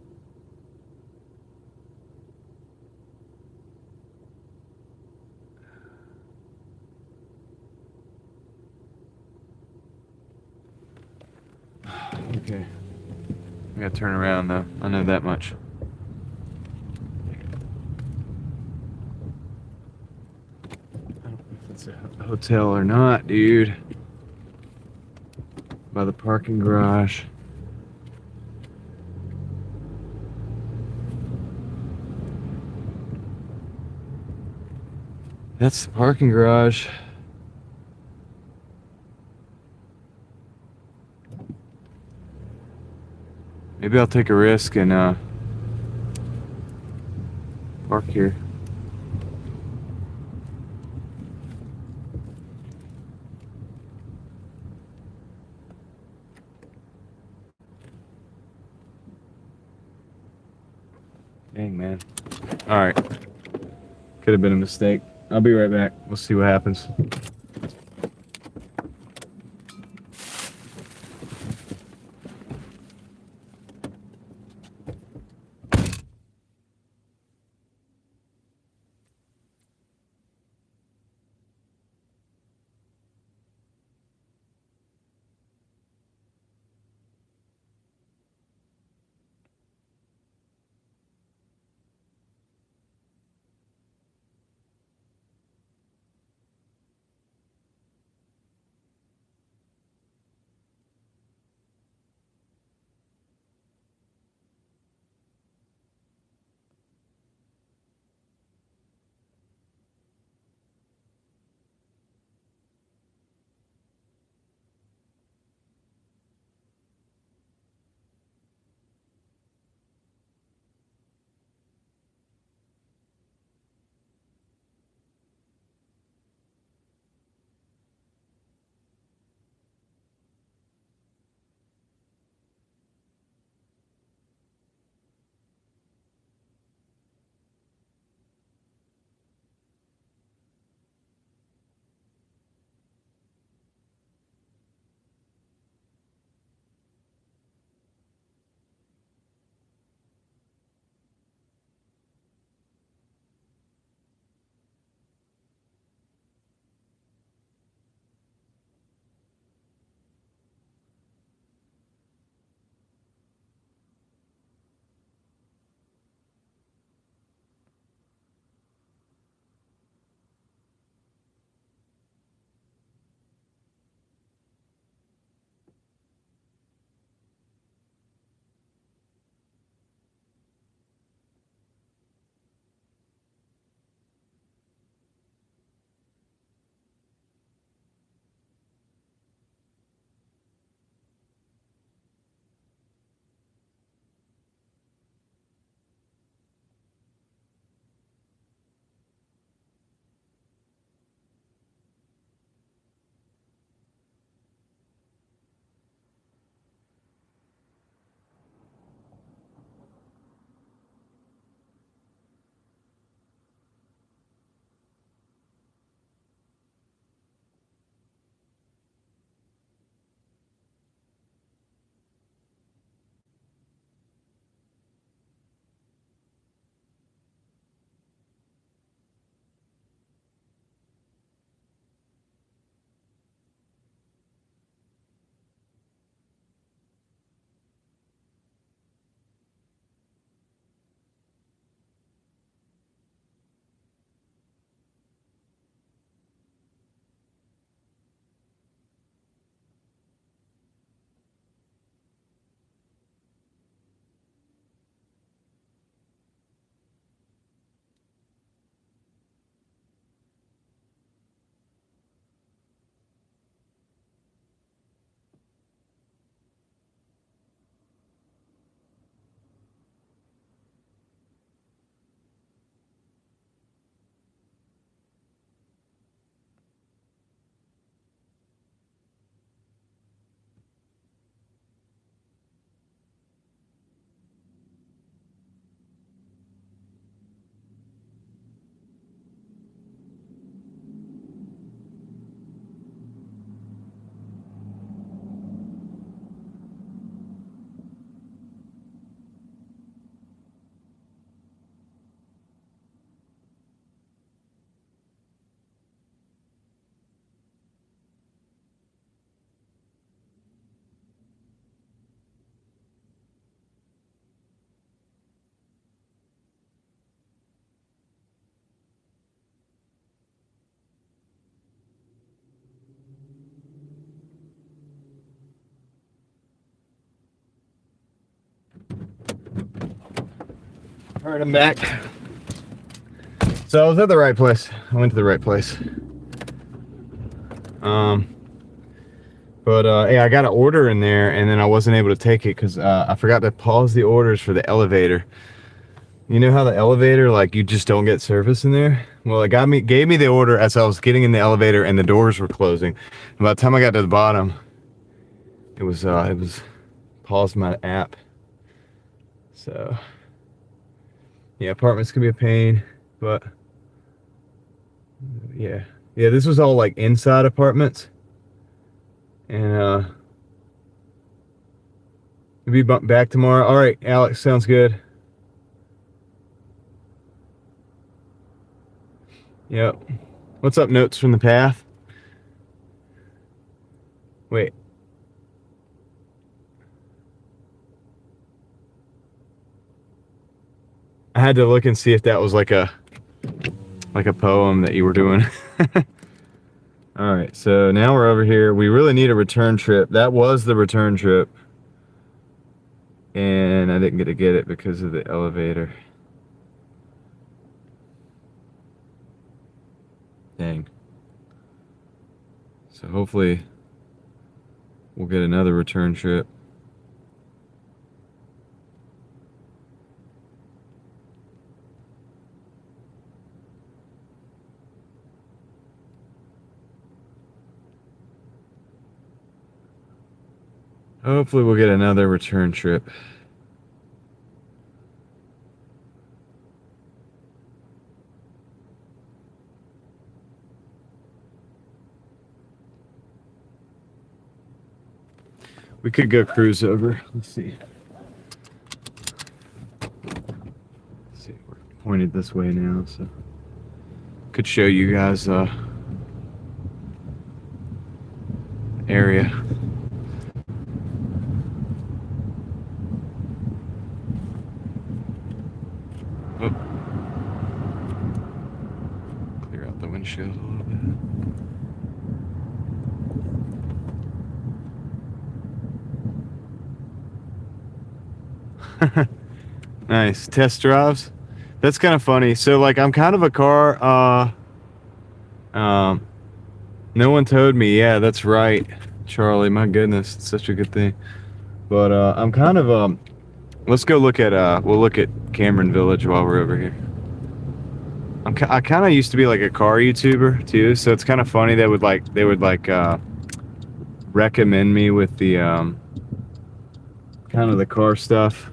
Okay. I gotta turn around though. I know that much. I don't know if it's a hotel or not, dude. By the parking garage. That's the parking garage. Maybe I'll take a risk and park here. Dang, man. All right. Could have been a mistake. I'll be right back. We'll see what happens. All right, I'm back. So I was at the right place. I went to the right place. Yeah, I got an order in there, and then I wasn't able to take it because I forgot to pause the orders for the elevator. You know how the elevator, like, you just don't get service in there? Well, it gave me the order as I was getting in the elevator, and the doors were closing. And by the time I got to the bottom, it was paused my app. So yeah, apartments can be a pain, but yeah, this was all like inside apartments, and we'll be back tomorrow. All right, Alex, sounds good. Yep. What's up, notes from the path? Wait. I had to look and see if that was like a poem that you were doing. All right, so now we're over here. We really need a return trip. That was the return trip, and I didn't get it because of the elevator. Dang. So hopefully we'll get another return trip. Hopefully we'll get another return trip. We could go cruise over. Let's see. We're pointed this way now, so could show you guys area. Oh. Clear out the windshield a little bit. Nice. Test drives. That's kind of funny. So like I'm kind of a car no one told me. Yeah, that's right, Charlie. My goodness, it's such a good thing. But I'm kind of let's go look at we'll look at Cameron Village while we're over here. I kind of used to be like a car YouTuber too, so it's kind of funny they would recommend me with the kind of the car stuff.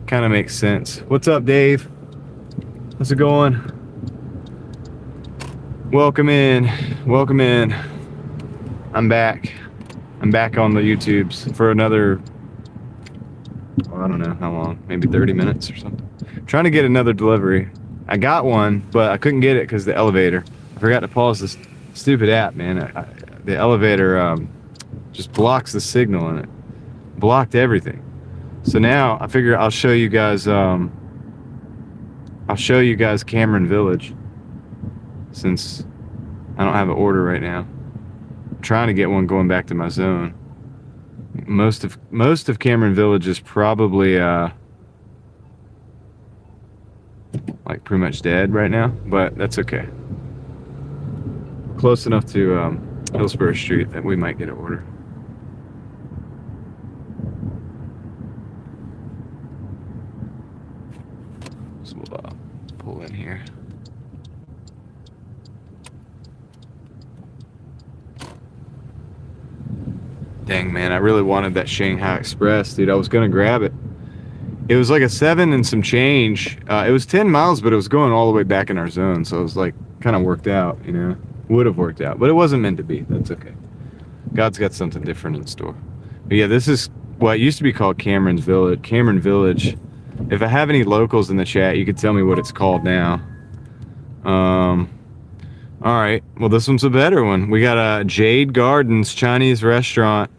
Kind of makes sense. What's up, Dave? How's it going? Welcome in. Welcome in. I'm back. I'm back on the YouTubes for another, well, I don't know how long, maybe 30 minutes or something. I'm trying to get another delivery. I got one, but I couldn't get it because the elevator. I forgot to pause this stupid app, man. The elevator just blocks the signal in it. Blocked everything. So now I figure I'll show you guys Cameron Village, since I don't have an order right now. I'm trying to get one going back to my zone. Most of Cameron Village is probably like pretty much dead right now, but that's okay. Close enough to Hillsborough Street that we might get an order. So we'll pull in here. Dang, man, I really wanted that Shanghai Express, dude. I was gonna grab it. It was like a 7 and some change. It was 10 miles, but it was going all the way back in our zone, so it was like kind of worked out, you know. Would have worked out, but it wasn't meant to be. That's okay. God's got something different in store. But yeah, this is what used to be called Cameron Village. If I have any locals in the chat, you could tell me what it's called now. All right. Well, this one's a better one. We got a Jade Gardens Chinese restaurant.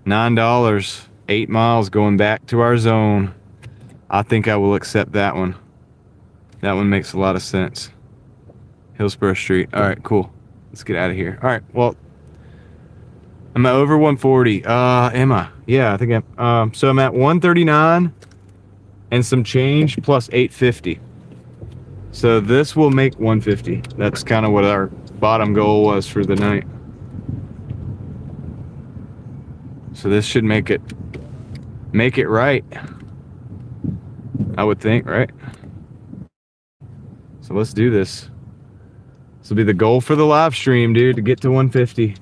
$9, 8 miles going back to our zone. I think I will accept that one. That one makes a lot of sense. Hillsborough Street. All right, cool. Let's get out of here. All right. Well, am I over 140? Am I? Yeah, I think I'm. So I'm at 139. and some change plus 850. So this will make 150. That's kind of what our bottom goal was for the night. So this should make it right, I would think, right? So let's do this. This will be the goal for the live stream, dude, to get to 150.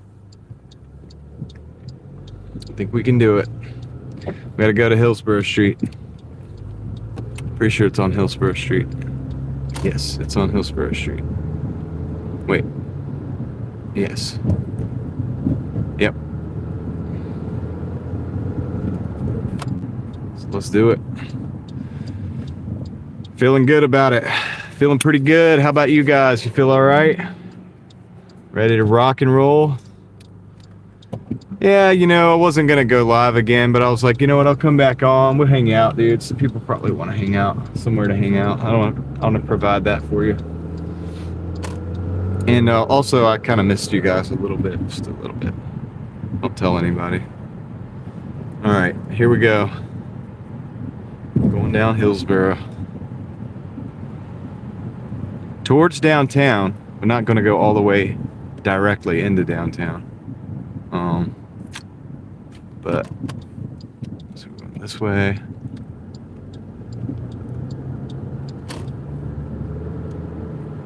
I think we can do it. We gotta go to Hillsborough Street. Pretty sure it's on Hillsborough Street. Yes, it's on Hillsborough Street. Wait. Yes. Yep. So let's do it. Feeling good about it. Feeling pretty good. How about you guys? You feel all right? Ready to rock and roll? Yeah, you know, I wasn't gonna go live again, but I was like, you know what? I'll come back on. We'll hang out, dude. Some people probably want to hang out, somewhere to hang out. I want to provide that for you. And also, I kind of missed you guys a little bit, just a little bit. Don't tell anybody. All right, here we go. Going down Hillsborough towards downtown. We're not going to go all the way directly into downtown. But so we're going this way.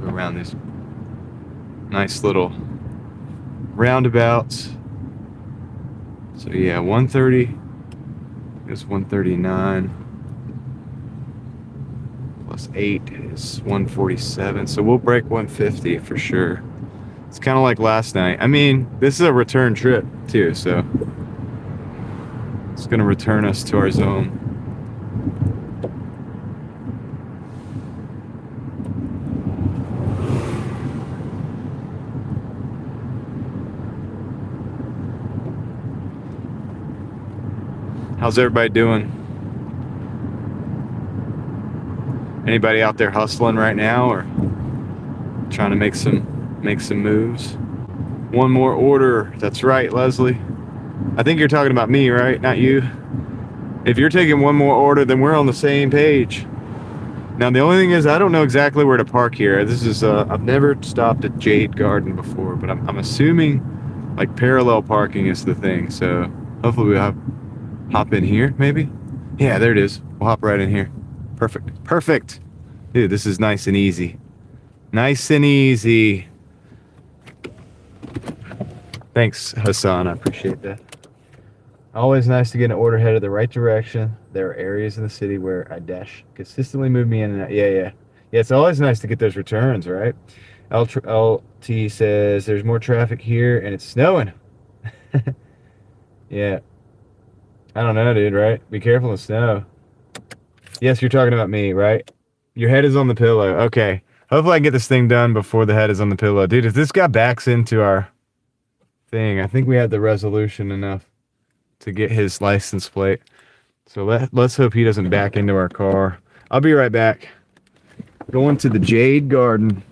Go around these nice little roundabouts. So yeah, 130 is 139. Plus 8 is 147. So we'll break 150 for sure. It's kind of like last night. I mean, this is a return trip too, so it's going to return us to our zone. How's everybody doing? Anybody out there hustling right now or trying to make some moves? One more order. That's right, Leslie. I think you're talking about me, right? Not you. If you're taking one more order, then we're on the same page. Now, the only thing is, I don't know exactly where to park here. This is, I've never stopped at Jade Garden before, but I'm assuming like parallel parking is the thing. So hopefully we'll hop in here, maybe? Yeah, there it is. We'll hop right in here. Perfect. Perfect. Dude, this is nice and easy. Nice and easy. Thanks, Hassan. I appreciate that. Always nice to get an order headed the right direction. There are areas in the city where I dash consistently move me in and out. Yeah. It's always nice to get those returns, right? LT says there's more traffic here and it's snowing. Yeah. I don't know, dude, right? Be careful of snow. Yes, you're talking about me, right? Your head is on the pillow. Okay. Hopefully I can get this thing done before the head is on the pillow. Dude, if this guy backs into our thing, I think we had the resolution enough to get his license plate. So let's hope he doesn't back into our car. I'll be right back. Going to the Jade Garden.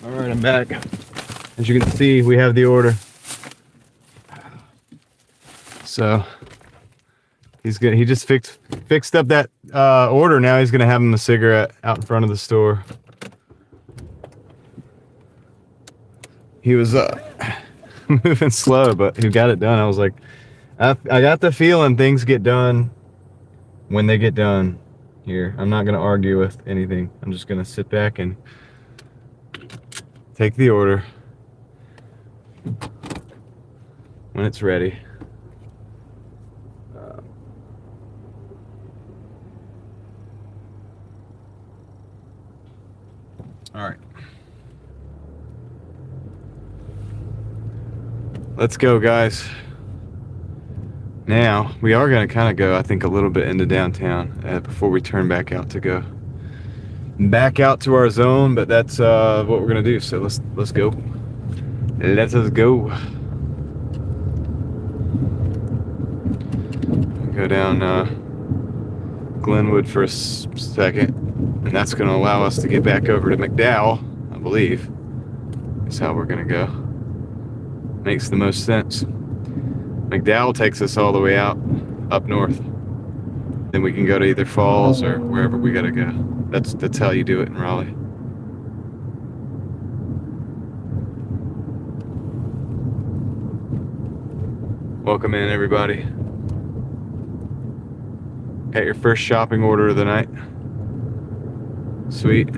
All right, I'm back. As you can see, we have the order. So he's good. He just fixed up that order. Now he's gonna have him a cigarette out in front of the store. He was moving slow, but he got it done. I was like, I got the feeling things get done when they get done here. I'm not gonna argue with anything. I'm just gonna sit back and take the order when it's ready. All right. Let's go, guys. Now, we are going to kind of go, I think, a little bit into downtown before we turn back out to go back out to our zone, but that's what we're going to do. So let's go. Let us go. Go down Glenwood for a second, and that's going to allow us to get back over to McDowell, I believe. That's how we're going to go. Makes the most sense. McDowell takes us all the way out up north. Then we can go to either Falls or wherever we gotta go. That's how you do it in Raleigh. Welcome in, everybody. Got your first shopping order of the night. Sweet.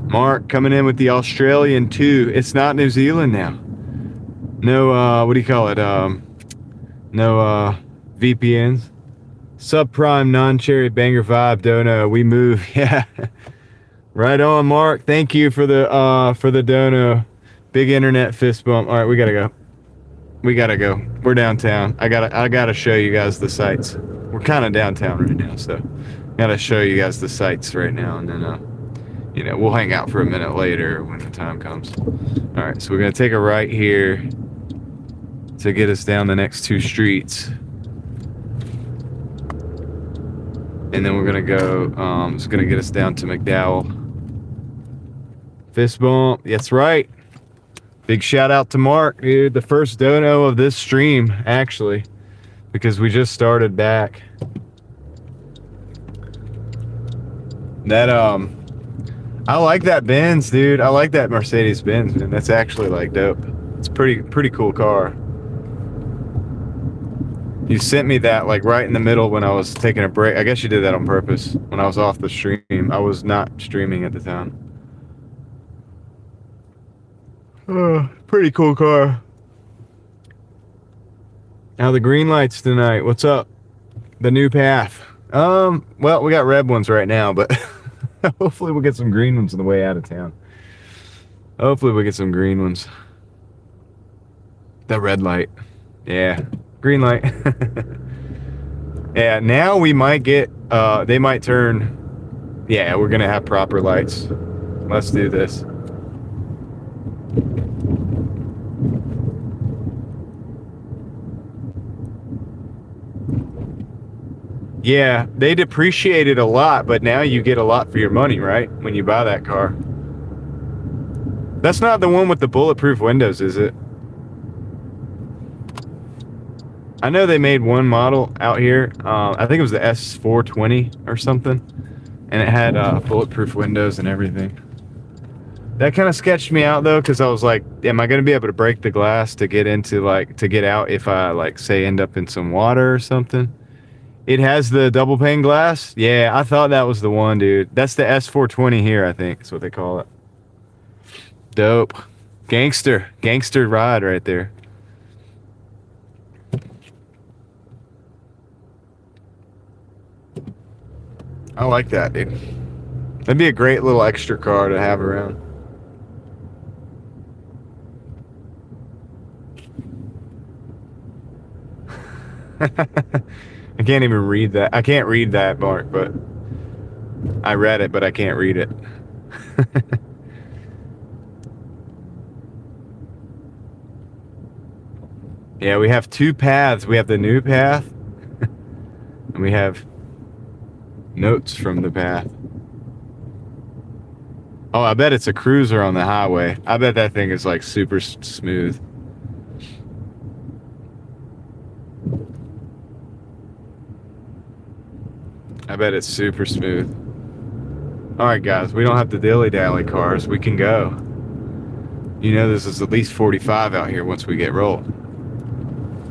Mark coming in with the Australian 2. It's not New Zealand now. No, what do you call it? No VPNs. Subprime non-cherry banger vibe dono. We move. Yeah. Right on, Mark. Thank you for the dono. Big internet fist bump. All right, we gotta go. We gotta go. We're downtown. I gotta show you guys the sights. We're kind of downtown right now, so gotta show you guys the sights right now, and then you know, we'll hang out for a minute later when the time comes. All right, so we're gonna take a right here to get us down the next 2 streets. And then we're gonna go, it's gonna get us down to McDowell. Fist bump, that's right. Big shout out to Mark, dude. The first dono of this stream, actually, because we just started back. That, I like that Benz, dude. I like that Mercedes Benz, man. That's actually like dope. It's pretty cool car. You sent me that like right in the middle when I was taking a break. I guess you did that on purpose. When I was off the stream, I was not streaming at the time. Pretty cool car. Now the green lights tonight. What's up? The new path. Well, we got red ones right now, but hopefully we'll get some green ones on the way out of town. Hopefully we'll get some green ones. The red light. Yeah. Green light. Yeah, now we might get, they might turn, yeah, we're going to have proper lights. Let's do this. Yeah, they depreciated a lot, but now you get a lot for your money, right? When you buy that car. That's not the one with the bulletproof windows, is it? I know they made one model out here. I think it was the S420 or something. And it had bulletproof windows and everything. That kind of sketched me out though, because I was like, am I going to be able to break the glass to get into to get out if I say end up in some water or something? It has the double pane glass. Yeah, I thought that was the one, dude. That's the S420 here, I think. That's what they call it. Dope. Gangster ride right there. I like that, dude. That'd be a great little extra car to have around. I can't even read that. I can't read that, Mark, but I read it, but I can't read it. Yeah, we have 2 paths. We have the new path, and we have notes from the path. Oh, I bet it's a cruiser on the highway. I bet that thing is like super smooth. I bet it's super smooth. All right, guys, we don't have to dilly-dally cars. We can go. You know, this is at least 45 out here once we get rolling.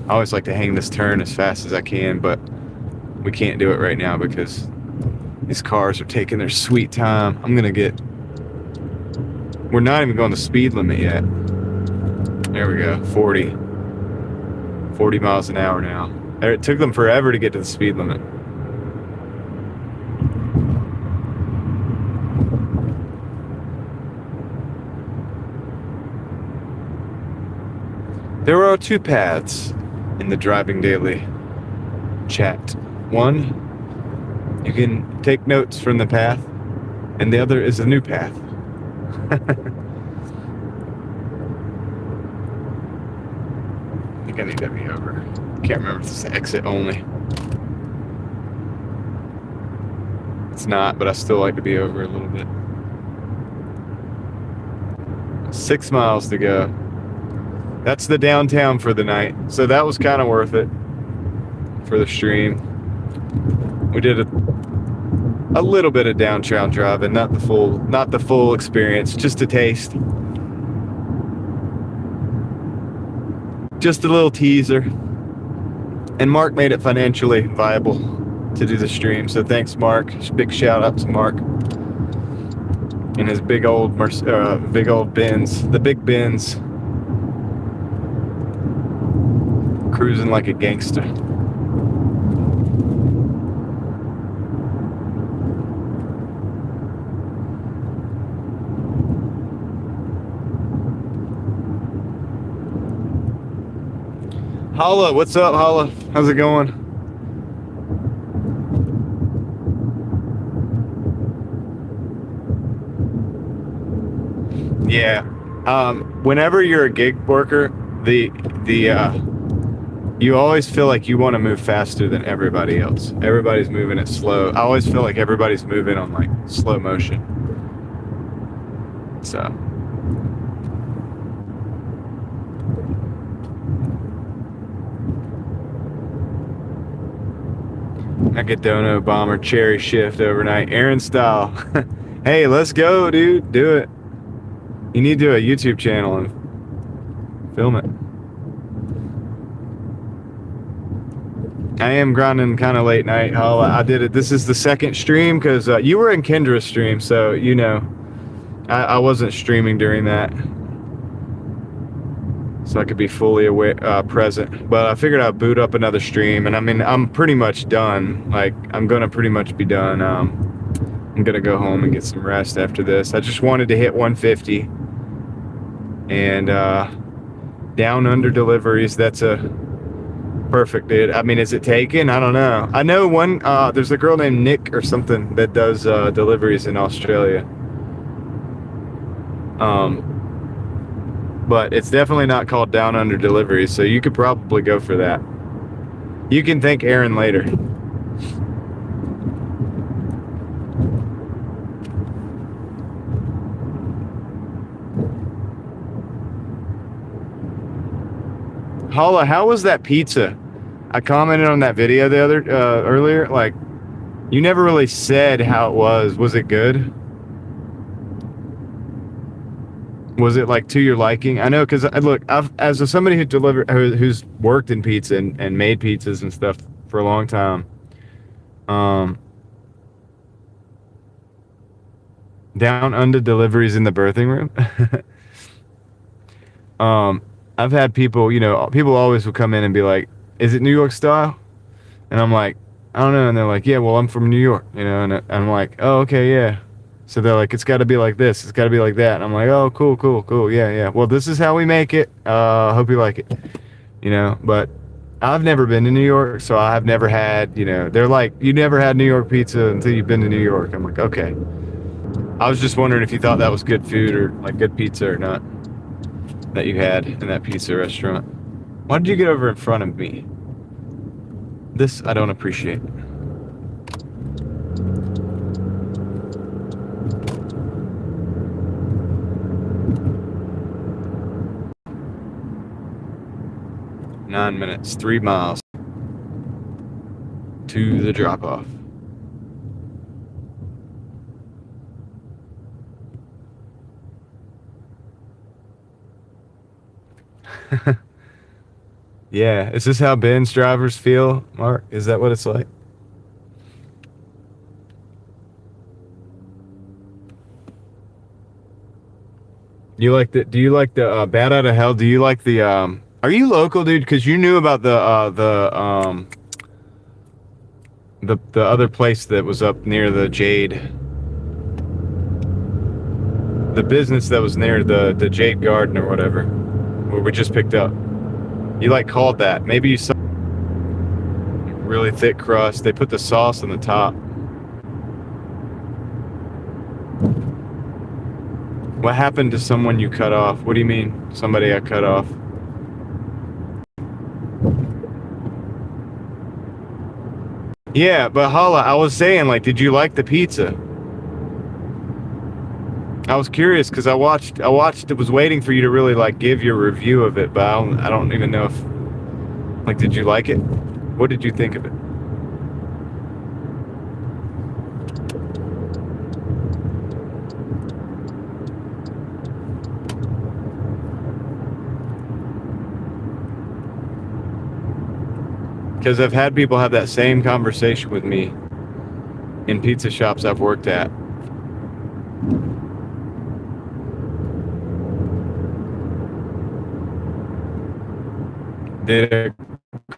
I always like to hang this turn as fast as I can, but we can't do it right now because these cars are taking their sweet time. We're not even going the speed limit yet. There we go, 40 miles an hour now. It took them forever to get to the speed limit. There are two paths in the Driving Daily chat. One, you can take notes from the path, and the other is a new path. I think I need to be over. Can't remember if it's exit only. It's not, but I still like to be over a little bit. 6 miles to go. That's the downtown for the night. So that was kind of worth it for the stream. We did a little bit of downtown driving, not the full experience, just a taste. Just a little teaser. And Mark made it financially viable to do the stream. So thanks, Mark. Big shout out to Mark and his big old Benz, the big Benz. Cruising like a gangster. Holla, what's up, Holla? How's it going? Yeah. Whenever you're a gig worker, you always feel like you want to move faster than everybody else. Everybody's moving it slow. I always feel like everybody's moving on like slow motion. So. I get Dono Bomber Cherry Shift overnight. Aaron style. Hey, let's go, dude. Do it. You need to do a YouTube channel and film it. I am grinding kind of late night. I did it. This is the second stream because you were in Kendra's stream, so you know I wasn't streaming during that, so I could be fully aware, present. But I figured I'd boot up another stream, and I mean I'm pretty much done. Like I'm gonna pretty much be done. I'm gonna go home and get some rest after this. I just wanted to hit 150, and down under deliveries. That's a perfect, dude. I mean, is it taken? I don't know. I know one, there's a girl named Nick or something that does deliveries in Australia. But it's definitely not called Down Under Deliveries, so you could probably go for that. You can thank Aaron later. Holla, how was that pizza? I commented on that video the other earlier. Like, you never really said how it was. Was it good? Was it like to your liking? I know, because look, as somebody who's worked in pizza and made pizzas and stuff for a long time, down under deliveries in the birthing room. I've had people, you know, people always will come in and be like, is it New York style? And I'm like, I don't know. And they're like, yeah, well, I'm from New York, you know, and I'm like, oh, okay, yeah. So they're like, it's got to be like this. It's got to be like that. And I'm like, oh, cool. Yeah, yeah. Well, this is how we make it. Hope you like it, you know, but I've never been to New York. So I have never had, you know, they're like, you never had New York pizza until you've been to New York. I'm like, okay. I was just wondering if you thought that was good food or like good pizza or not that you had in that pizza restaurant. Why did you get over in front of me? This I don't appreciate. 9 minutes, 3 miles to the drop-off. Yeah, is this how Ben's drivers feel, Mark? Is that what it's like? You like the? Do you like the Bat Out of Hell? Do you like the? Are you local, dude? Because you knew about the other place that was up near the Jade. The business that was near the Jade Garden or whatever, where we just picked up. You like called that? Maybe you saw really thick crust. They put the sauce on the top. What happened to someone you cut off? What do you mean, somebody I cut off? Yeah, but Hala, I was saying, like, did you like the pizza? I was curious because I watched. It was waiting for you to really like give your review of it, but I don't even know if, like, did you like it? What did you think of it? Because I've had people have that same conversation with me in pizza shops I've worked at. Did a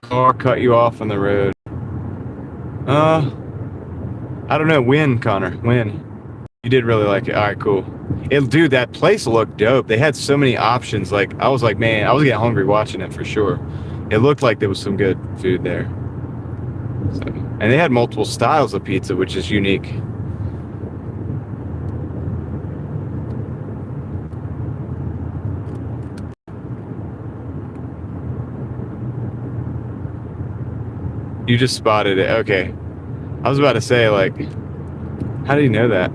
car cut you off on the road? I don't know. When, Connor? When? You did really like it. All right, cool. Dude, that place looked dope. They had so many options. Like, I was like, man, I was getting hungry watching it for sure. It looked like there was some good food there. So, and they had multiple styles of pizza, which is unique. You just spotted it. Okay. I was about to say, like, how do you know that?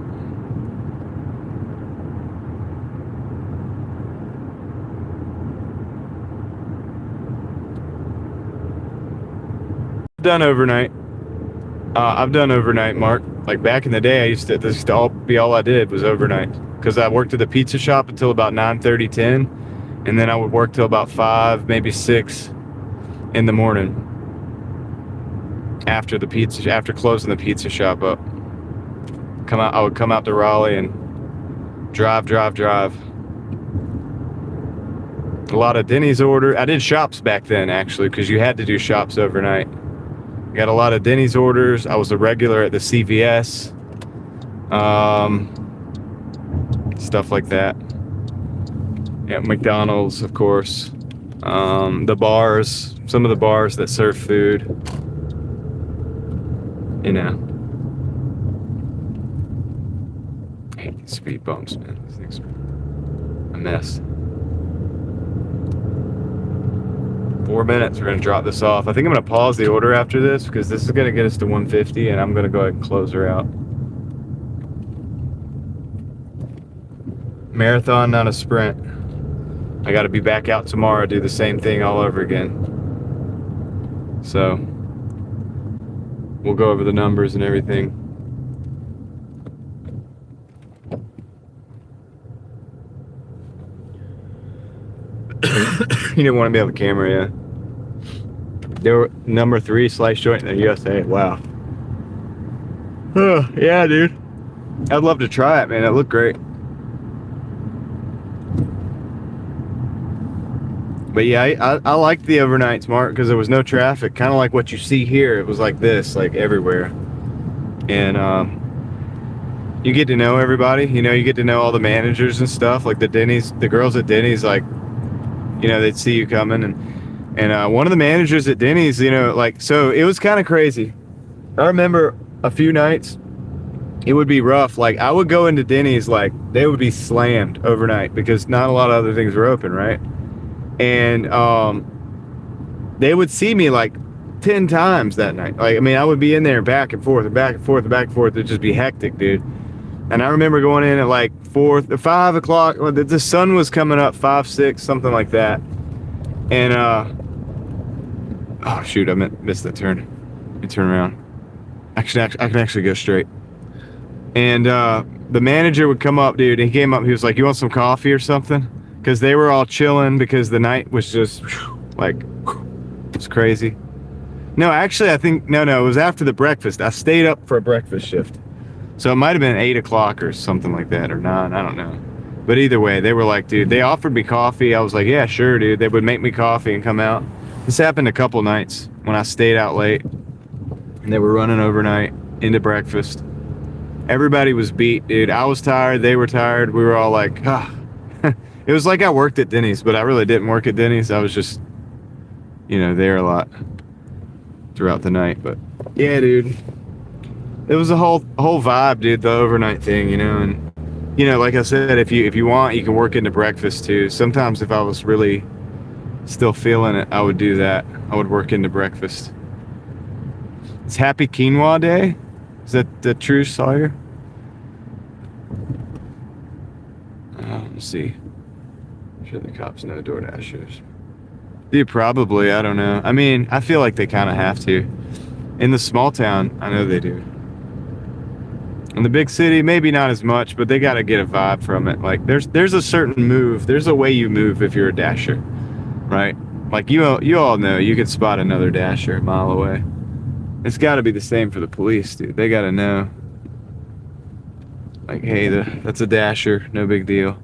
Done overnight. I've done overnight, Mark. Like back in the day, this used to be all I did was overnight. Because I worked at the pizza shop until about 9:30, 10. And then I would work till about 5, maybe 6 in the morning. After closing the pizza shop up. I would come out to Raleigh and drive. A lot of Denny's order. I did shops back then, actually, because you had to do shops overnight. Got a lot of Denny's orders. I was a regular at the CVS. Stuff like that. Yeah, McDonald's, of course. The bars. Some of the bars that serve food. You know. I hate these speed bumps, man. These things are a mess. 4 minutes, we're going to drop this off. I think I'm going to pause the order after this because this is going to get us to 150 and I'm going to go ahead and close her out. Marathon, not a sprint. I got to be back out tomorrow, do the same thing all over again. So, we'll go over the numbers and everything. You didn't want to be on the camera, yeah. There were number 3 slice joint in the USA. Wow. Oh, yeah, dude. I'd love to try it, man. It looked great. But yeah, I liked the overnights, Mark, because there was no traffic. Kind of like what you see here. It was like this, like everywhere. And you get to know everybody. You know, you get to know all the managers and stuff. Like the girls at Denny's, like, you know, they'd see you coming. And one of the managers at Denny's, you know, like, so it was kind of crazy. I remember a few nights, it would be rough. Like, I would go into Denny's, like, they would be slammed overnight because not a lot of other things were open, right? And they would see me like 10 times that night. Like, I mean, I would be in there back and forth and back and forth and back and forth. It'd just be hectic, dude. And I remember going in at like 5 o'clock. The sun was coming up, 5, 6, something like that. And Oh shoot, I missed that turn. Let me turn around. Actually, I can actually go straight. And the manager would come up, dude. And he came up. He was like, "You want some coffee or something?" Because they were all chilling because the night was just like it was crazy. No, actually, I think no, it was after the breakfast. I stayed up for a breakfast shift, so it might have been 8 o'clock or something like that, or 9. I don't know. But either way, they were like, dude, they offered me coffee. I was like, yeah, sure, dude. They would make me coffee and come out. This happened a couple nights when I stayed out late, and they were running overnight into breakfast. Everybody was beat, dude. I was tired. They were tired. We were all like, ah. It was like I worked at Denny's, but I really didn't work at Denny's. I was just, there a lot throughout the night. But yeah, dude, it was a whole vibe, dude. The overnight thing, and like I said, if you want, you can work into breakfast too. Sometimes if I was really still feeling it, I would do that. I would work into breakfast. It's Happy Quinoa Day. Is that the true, Sawyer? Let's see. I'm sure the cops know Doordashers. Dude, probably. I don't know. I mean, I feel like they kind of have to. In the small town, I know they do. In the big city, maybe not as much, but they got to get a vibe from it. Like, there's a certain move. There's a way you move if you're a dasher, right? Like, you all know you can spot another dasher a mile away. It's got to be the same for the police, dude. They got to know. Like, hey, that's a dasher. No big deal.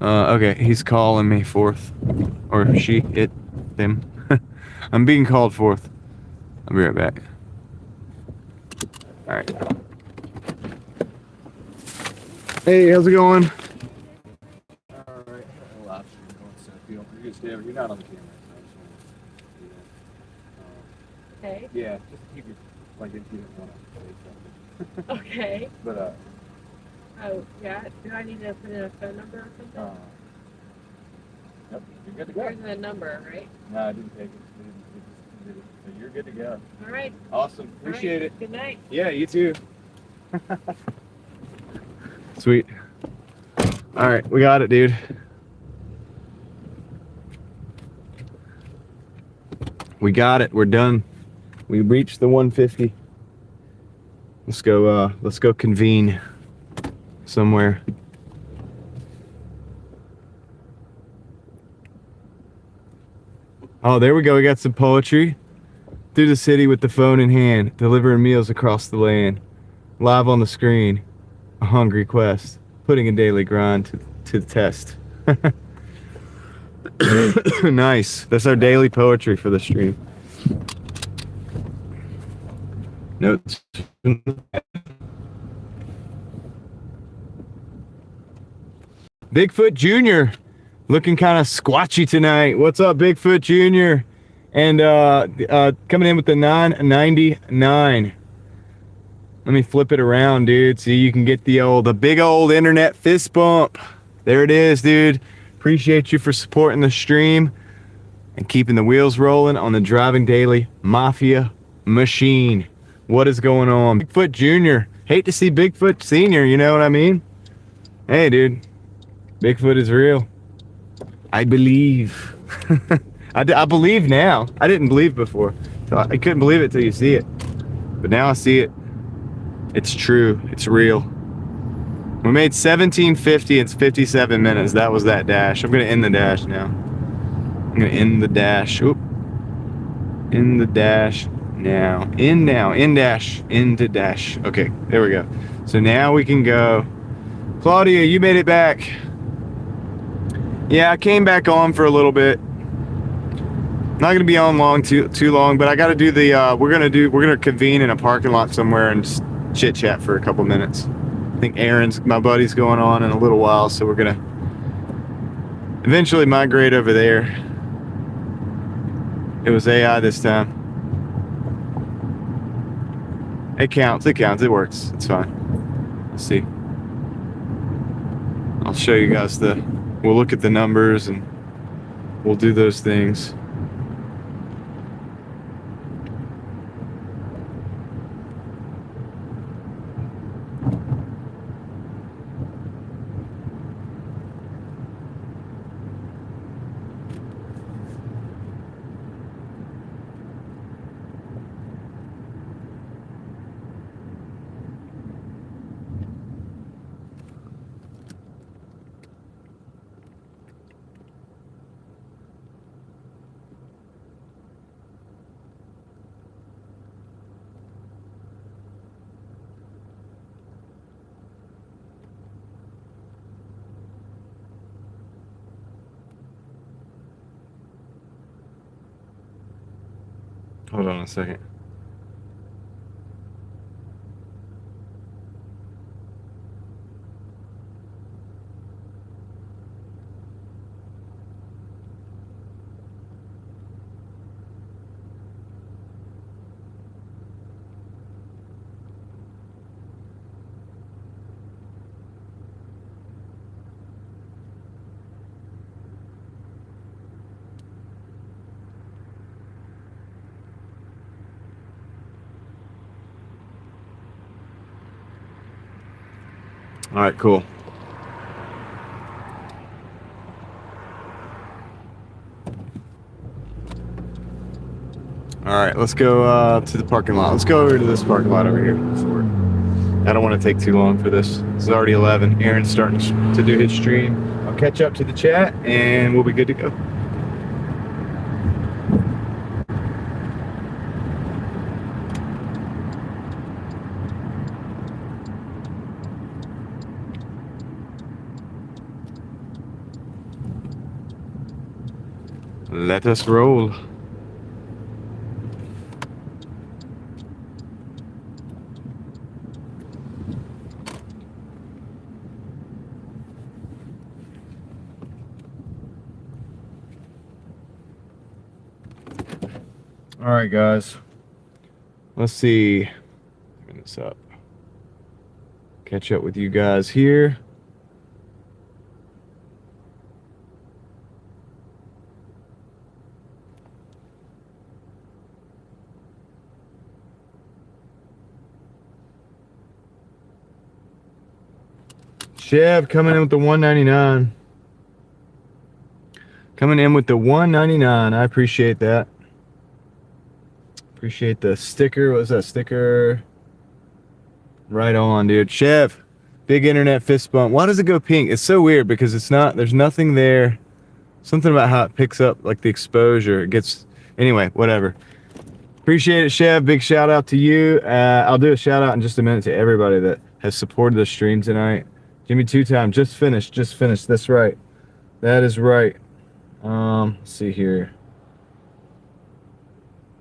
Okay, he's calling me forth. Or she, it, them. I'm being called forth. I'll be right back. Alright. Hey, how's it going? Alright. You're not on the camera. Okay. Yeah, just keep it like if you don't want to say something. Okay. But Oh, yeah. Do I need to put in a phone number or something? Yep, you're good to go. Where's the number, right? No, I didn't take it. It did it. So you're good to go. All right. Awesome. Appreciate it. Good night. Yeah, you too. Sweet. All right, we got it, dude. We got it. We're done. We reached the 150. Let's go convene somewhere. Oh, there we go. We got some poetry. Through the city with the phone in hand, delivering meals across the land. Live on the screen, a hungry quest, putting a daily grind to the test. Nice. That's our daily poetry for the stream. Notes. Bigfoot Jr. looking kind of squatchy tonight. What's up, Bigfoot Jr.? And coming in with the 999. Let me flip it around, dude, so you can get the big old internet fist bump. There it is, dude. Appreciate you for supporting the stream and keeping the wheels rolling on the Driving Daily Mafia machine. What is going on? Bigfoot Jr. Hate to see Bigfoot Senior, you know what I mean? Hey, dude. Bigfoot is real. I believe. I believe now. I didn't believe before. So I couldn't believe it till you see it. But now I see it. It's true. It's real. We made 1750. It's 57 minutes. That was that dash. I'm going to end the dash now. I'm going to end the dash. Oop. End the dash now. End now. End dash. End to dash. Okay. There we go. So now we can go. Claudia, you made it back. Yeah, I came back on for a little bit. Not gonna be on too long, but I gotta do the we're gonna convene in a parking lot somewhere and just chit chat for a couple minutes. I think Aaron's, my buddy's, going on in a little while, so we're gonna eventually migrate over there. It was AI this time. It counts, it works, it's fine. Let's see. I'll show you guys we'll look at the numbers and we'll do those things. Hold on a second. All right, cool. All right, let's go to the parking lot. Let's go over to this parking lot over here. I don't want to take too long for this. It's already 11. Aaron's starting to do his stream. I'll catch up to the chat, and we'll be good to go. Let us roll. All right, guys. Let's see. Bring this up. Catch up with you guys here. Chev coming in with the 199. Coming in with the 199. I appreciate that. Appreciate the sticker. What was that sticker? Right on, dude. Chev, big internet fist bump. Why does it go pink? It's so weird because it's not, there's nothing there. Something about how it picks up like the exposure. It gets, anyway, whatever. Appreciate it, Chev. Big shout out to you. I'll do a shout out in just a minute to everybody that has supported the stream tonight. Jimmy Two Time, just finished. That's right. That is right. Let's see here.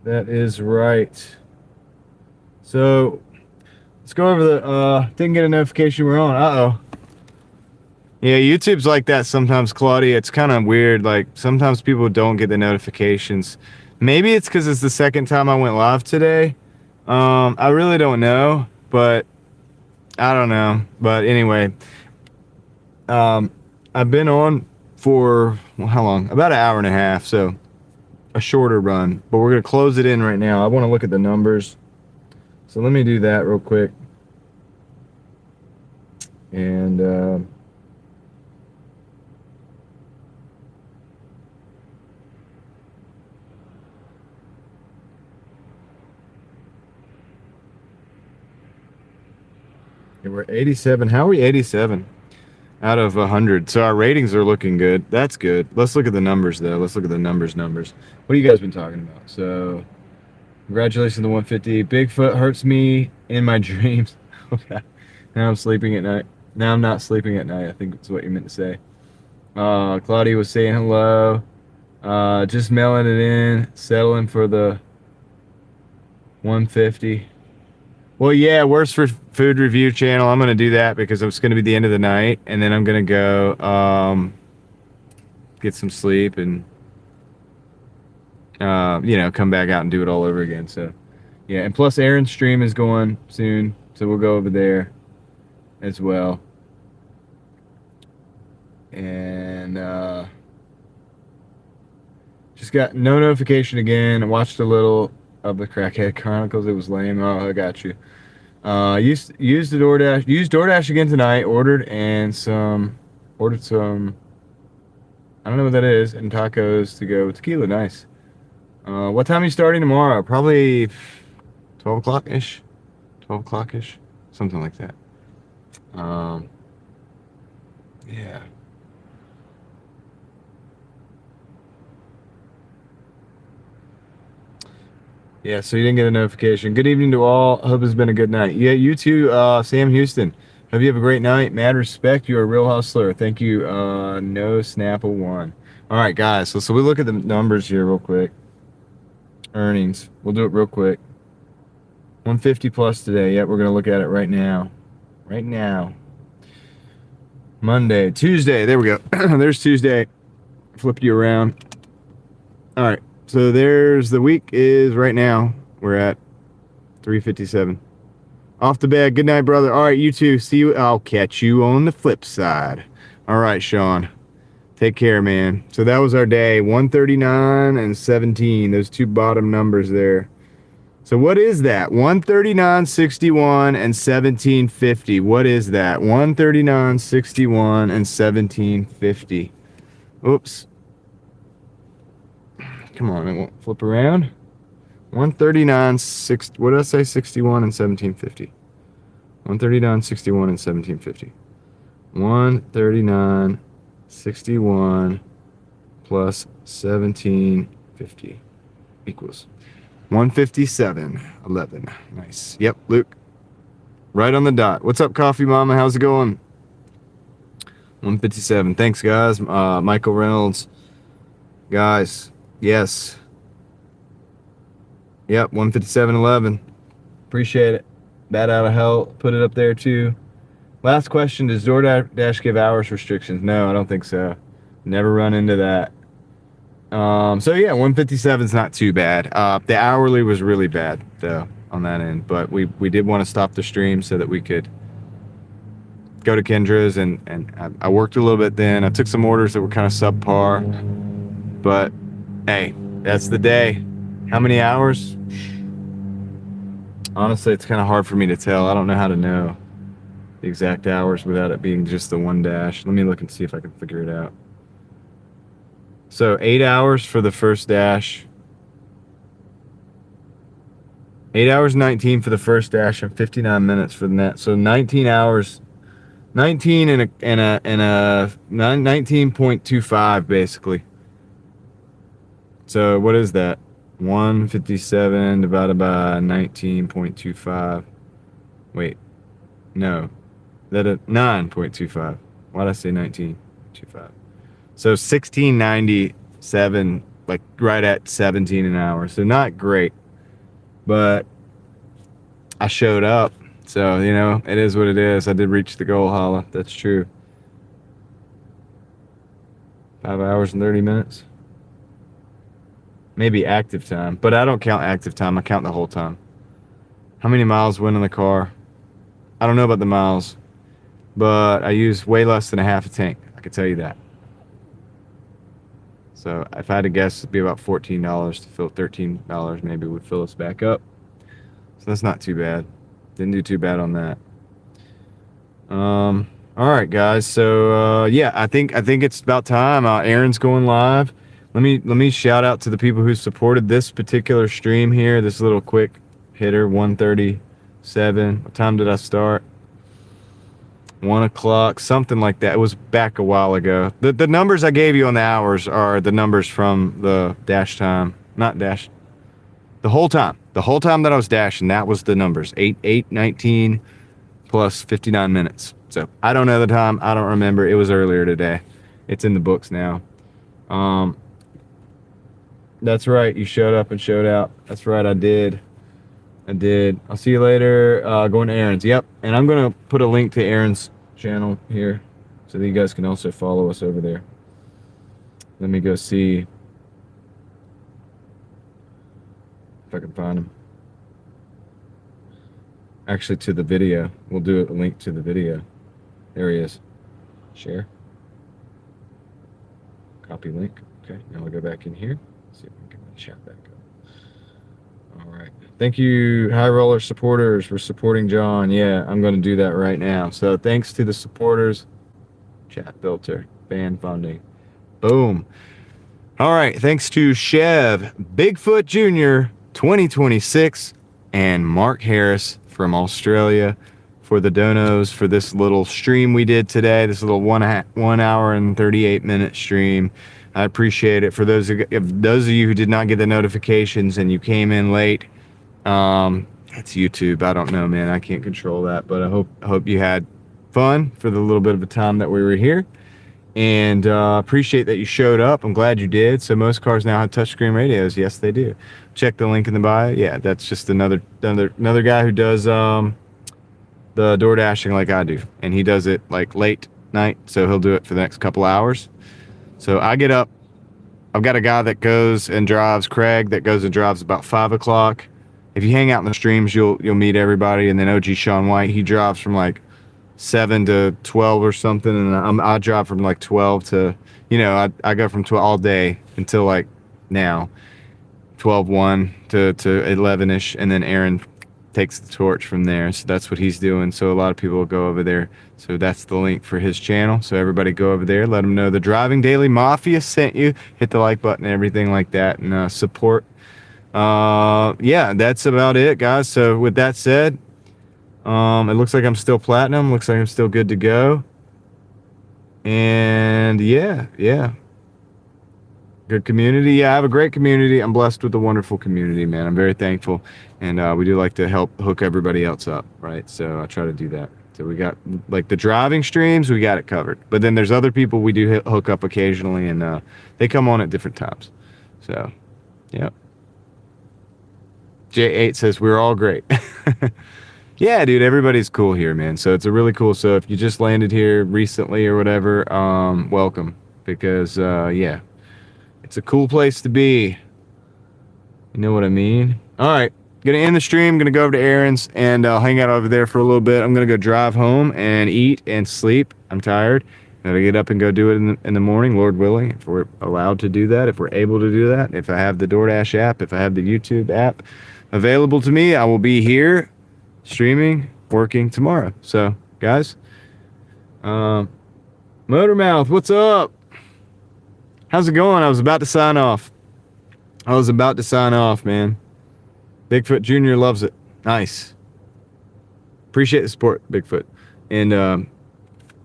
That is right. So let's go over the didn't get a notification we're on. Uh-oh. Yeah, YouTube's like that sometimes, Claudia. It's kind of weird. Like sometimes people don't get the notifications. Maybe it's because it's the second time I went live today. I really don't know, but I don't know. But anyway, I've been on for, well, how long? About an hour and a half, so a shorter run. But we're going to close it in right now. I want to look at the numbers. So let me do that real quick. And we're 87. How are we 87 out of 100? So our ratings are looking good. That's good. Let's look at the numbers, though. Let's look at the numbers. What have you guys been talking about? So congratulations on the 150. Bigfoot hurts me in my dreams. Okay. Now I'm sleeping at night. Now I'm not sleeping at night, I think that's what you meant to say. Claudia was saying hello. Just mailing it in. Settling for the 150. Well, yeah, worse for food review channel. I'm going to do that because it's going to be the end of the night. And then I'm going to go get some sleep and, come back out and do it all over again. So, yeah. And plus Aaron's stream is going soon. So we'll go over there as well. And just got no notification again. I watched a little of the Crackhead Chronicles. It was lame. Oh, I got you. Used the Doordash. Used Doordash again tonight. Ordered some. I don't know what that is. And tacos to go. Tequila, nice. What time are you starting tomorrow? Probably 12 o'clock ish. 12 o'clock ish. Something like that. Yeah. Yeah, so you didn't get a notification. Good evening to all. Hope it's been a good night. Yeah, you too, Sam Houston. Hope you have a great night. Mad respect. You're a real hustler. Thank you. No Snapple one. All right, guys. So we look at the numbers here real quick. Earnings. We'll do it real quick. 150 plus today. Yep, we're gonna look at it right now. Right now. Monday, Tuesday. There we go. There's Tuesday. Flip you around. All right. So there's the week is right now. We're at 357. Off to bed. Good night, brother. All right, you too. See you. I'll catch you on the flip side. All right, Sean. Take care, man. So that was our day. 139 and 17. Those two bottom numbers there. So what is that? 139.61 and 17.50. What is that? 139.61 and 17.50. Oops. Come on, it won't flip around. 139.6. What did I say? 61 and 17.50. 139.61 and 17.50. 139.61 plus 17.50 equals 157.11. Nice. Yep, Luke. Right on the dot. What's up, Coffee Mama? How's it going? 157. Thanks, guys. Michael Reynolds. Guys, yes. Yep, 157.11. Appreciate it. Bat out of hell. Put it up there, too. Last question. Does DoorDash give hours restrictions? No, I don't think so. Never run into that. So yeah, 157 is not too bad. The hourly was really bad though on that end, but we did want to stop the stream so that we could go to Kendra's and I worked a little bit then. I took some orders that were kind of subpar, but hey, that's the day. How many hours? Honestly, it's kind of hard for me to tell. I don't know how to know the exact hours without it being just the one dash. Let me look and see if I can figure it out. So 8 hours for the first dash. 8 hours 19 for the first dash and 59 minutes for the net. So 19 hours, 19 and a 19.25 basically. So what is that? 157 divided by 19.25. Wait, no, that 9.25. Why did I say 19.25? So 16.97, like right at 17 an hour. So not great, but I showed up. So, you know, it is what it is. I did reach the goal, Holla. That's true. 5 hours and 30 minutes. Maybe active time, but I don't count active time. I count the whole time. How many miles went in the car? I don't know about the miles, but I used way less than a half a tank. I can tell you that. So if I had to guess, it'd be about $14 to fill. $13 maybe would fill us back up. So that's not too bad. Didn't do too bad on that. All right, guys. So yeah, I think it's about time. Aaron's going live. Let me shout out to the people who supported this particular stream here. This little quick hitter, 1:37. What time did I start? 1 o'clock, something like that. It was back a while ago. The numbers I gave you on the hours are the numbers from the dash time. Not dash. The whole time. The whole time that I was dashing, that was the numbers. 8:19 plus 59 minutes. So I don't know the time. I don't remember. It was earlier today. It's in the books now. That's right. You showed up and showed out. That's right. I did. I'll see you later. Going to Aaron's. Yep. And I'm going to put a link to Aaron's channel here so that you guys can also follow us over there. Let me go see if I can find him. Actually, to the video. We'll do a link to the video. There he is. Share. Copy link. Okay. Now we'll go back in here. See if we can get the chat back up. All right. Thank you, High Roller supporters, for supporting John. Yeah, I'm going to do that right now. So thanks to the supporters. Chat filter. Fan funding. Boom. All right. Thanks to Chev, Bigfoot Jr., 2026, and Mark Harris from Australia for the donos for this little stream we did today. This little 1 hour and 38 minute stream. I appreciate it. For those of you who did not get the notifications and you came in late, it's YouTube. I don't know, man. I can't control that, but I hope you had fun for the little bit of a time that we were here. And appreciate that you showed up. I'm glad you did. So most cars now have touchscreen radios. Yes, they do. Check the link in the bio. Yeah, that's just another guy who does the Doordashing like I do, and he does it like late night. So he'll do it for the next couple hours. So I get up. I've got a guy that goes and drives, Craig, that goes and drives about 5 o'clock. If you hang out in the streams, you'll meet everybody. And then OG Sean White, he drives from like 7 to 12 or something, and I drive from like 12 to, I go from 12 all day until like now, 12:1 to 11ish, and then Aaron takes the torch from there. So that's what he's doing. So a lot of people will go over there. So that's the link for his channel. So everybody go over there, let him know the Driving Daily Mafia sent you. Hit the like button and everything like that, and support. Yeah, that's about it, guys. So with that said, it looks like I'm still platinum. Looks like I'm still good to go. And yeah. Good community. Yeah, I have a great community. I'm blessed with a wonderful community, man. I'm very thankful. And we do like to help hook everybody else up, right? So I try to do that. So we got like the driving streams, we got it covered. But then there's other people we do hook up occasionally, and they come on at different times. So, yeah. J8 says we're all great. Yeah, dude, everybody's cool here, man. So it's a really cool. So if you just landed here recently or whatever, welcome, because yeah, it's a cool place to be. You know what I mean? All right, gonna end the stream. Gonna go over to Aaron's and I'll hang out over there for a little bit. I'm gonna go drive home and eat and sleep. I'm tired. Gotta get up and go do it in the morning, Lord willing, if we're allowed to do that, if we're able to do that, if I have the DoorDash app, if I have the YouTube app available to me, I will be here streaming, working tomorrow. So, guys, Motormouth, what's up? How's it going? I was about to sign off. Man. Bigfoot Jr. loves it. Nice. Appreciate the support, Bigfoot. And,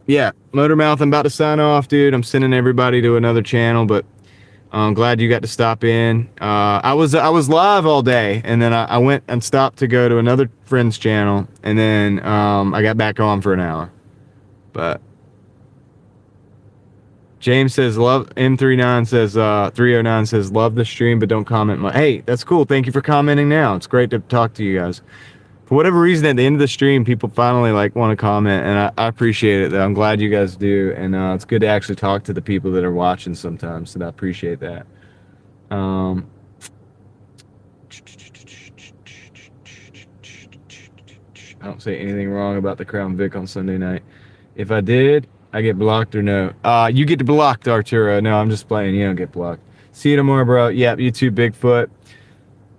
yeah, Motormouth, I'm about to sign off, dude. I'm sending everybody to another channel, but I'm glad you got to stop in. I was live all day, and then I went and stopped to go to another friend's channel, and then I got back on for an hour. But James says love. M39 says 309 says love the stream, but don't comment much. Hey, that's cool. Thank you for commenting. Now it's great to talk to you guys. For whatever reason, at the end of the stream, people finally like want to comment, and I appreciate it. Though. I'm glad you guys do, and it's good to actually talk to the people that are watching sometimes. And I appreciate that. I don't say anything wrong about the Crown Vic on Sunday night. If I did, I get blocked or no? You get blocked, Arturo. No, I'm just playing. You don't get blocked. See you tomorrow, bro. Yep, you too, Bigfoot.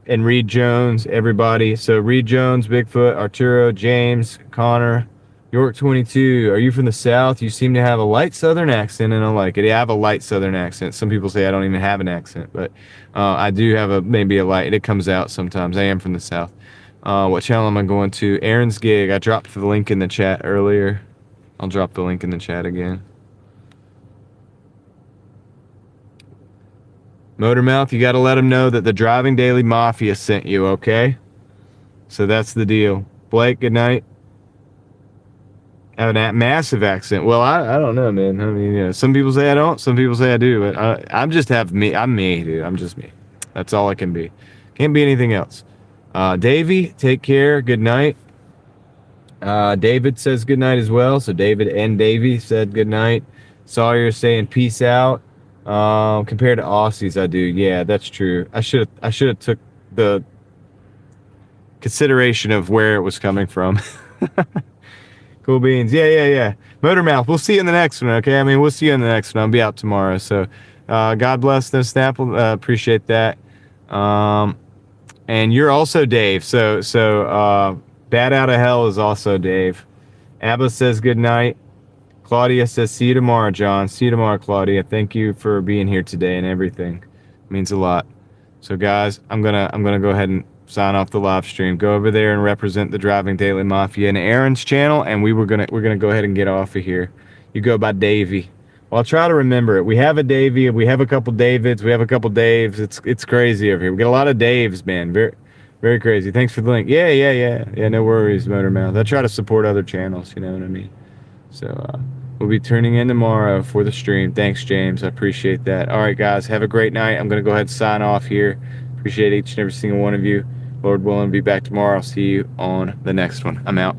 And Reed Jones, everybody. So Reed Jones, Bigfoot, Arturo, James, Connor, York 22. Are you from the South? You seem to have a light Southern accent, and I like it. Yeah, I have a light Southern accent. Some people say I don't even have an accent, but I do have maybe a light. It comes out sometimes. I am from the South. What channel am I going to? Aaron's gig. I dropped the link in the chat earlier. I'll drop the link in the chat again. Motormouth, you got to let them know that the Driving Daily Mafia sent you, okay? So that's the deal. Blake, good night. I have a massive accent. Well, I don't know, man. I mean, yeah, some people say I don't. Some people say I do. But I'm just me. I'm me, dude. I'm just me. That's all I can be. Can't be anything else. Davey, take care. Good night. David says good night as well. So David and Davey said good night. Sawyer saying peace out. Compared to Aussies, I do. Yeah, that's true. I should have took the consideration of where it was coming from. Cool beans. Yeah. Motormouth, we'll see you in the next one, okay? I mean, we'll see you in the next one. I'll be out tomorrow. So, God bless no Snapple. Appreciate that. And you're also Dave. So, Bad Out of Hell is also Dave. Abba says good night. Claudia says, see you tomorrow, John. See you tomorrow, Claudia. Thank you for being here today and everything. It means a lot. So, guys, I'm gonna go ahead and sign off the live stream. Go over there and represent the Driving Daily Mafia and Aaron's channel, and we're gonna go ahead and get off of here. You go by Davey. Well, I'll try to remember it. We have a Davey. We have a couple Davids. We have a couple Daves. It's crazy over here. We got a lot of Daves, man. Very, very crazy. Thanks for the link. Yeah. No worries, Motormouth. I try to support other channels. You know what I mean? So, We'll be turning in tomorrow for the stream. Thanks, James. I appreciate that. All right, guys. Have a great night. I'm going to go ahead and sign off here. Appreciate each and every single one of you. Lord willing, be back tomorrow. I'll see you on the next one. I'm out.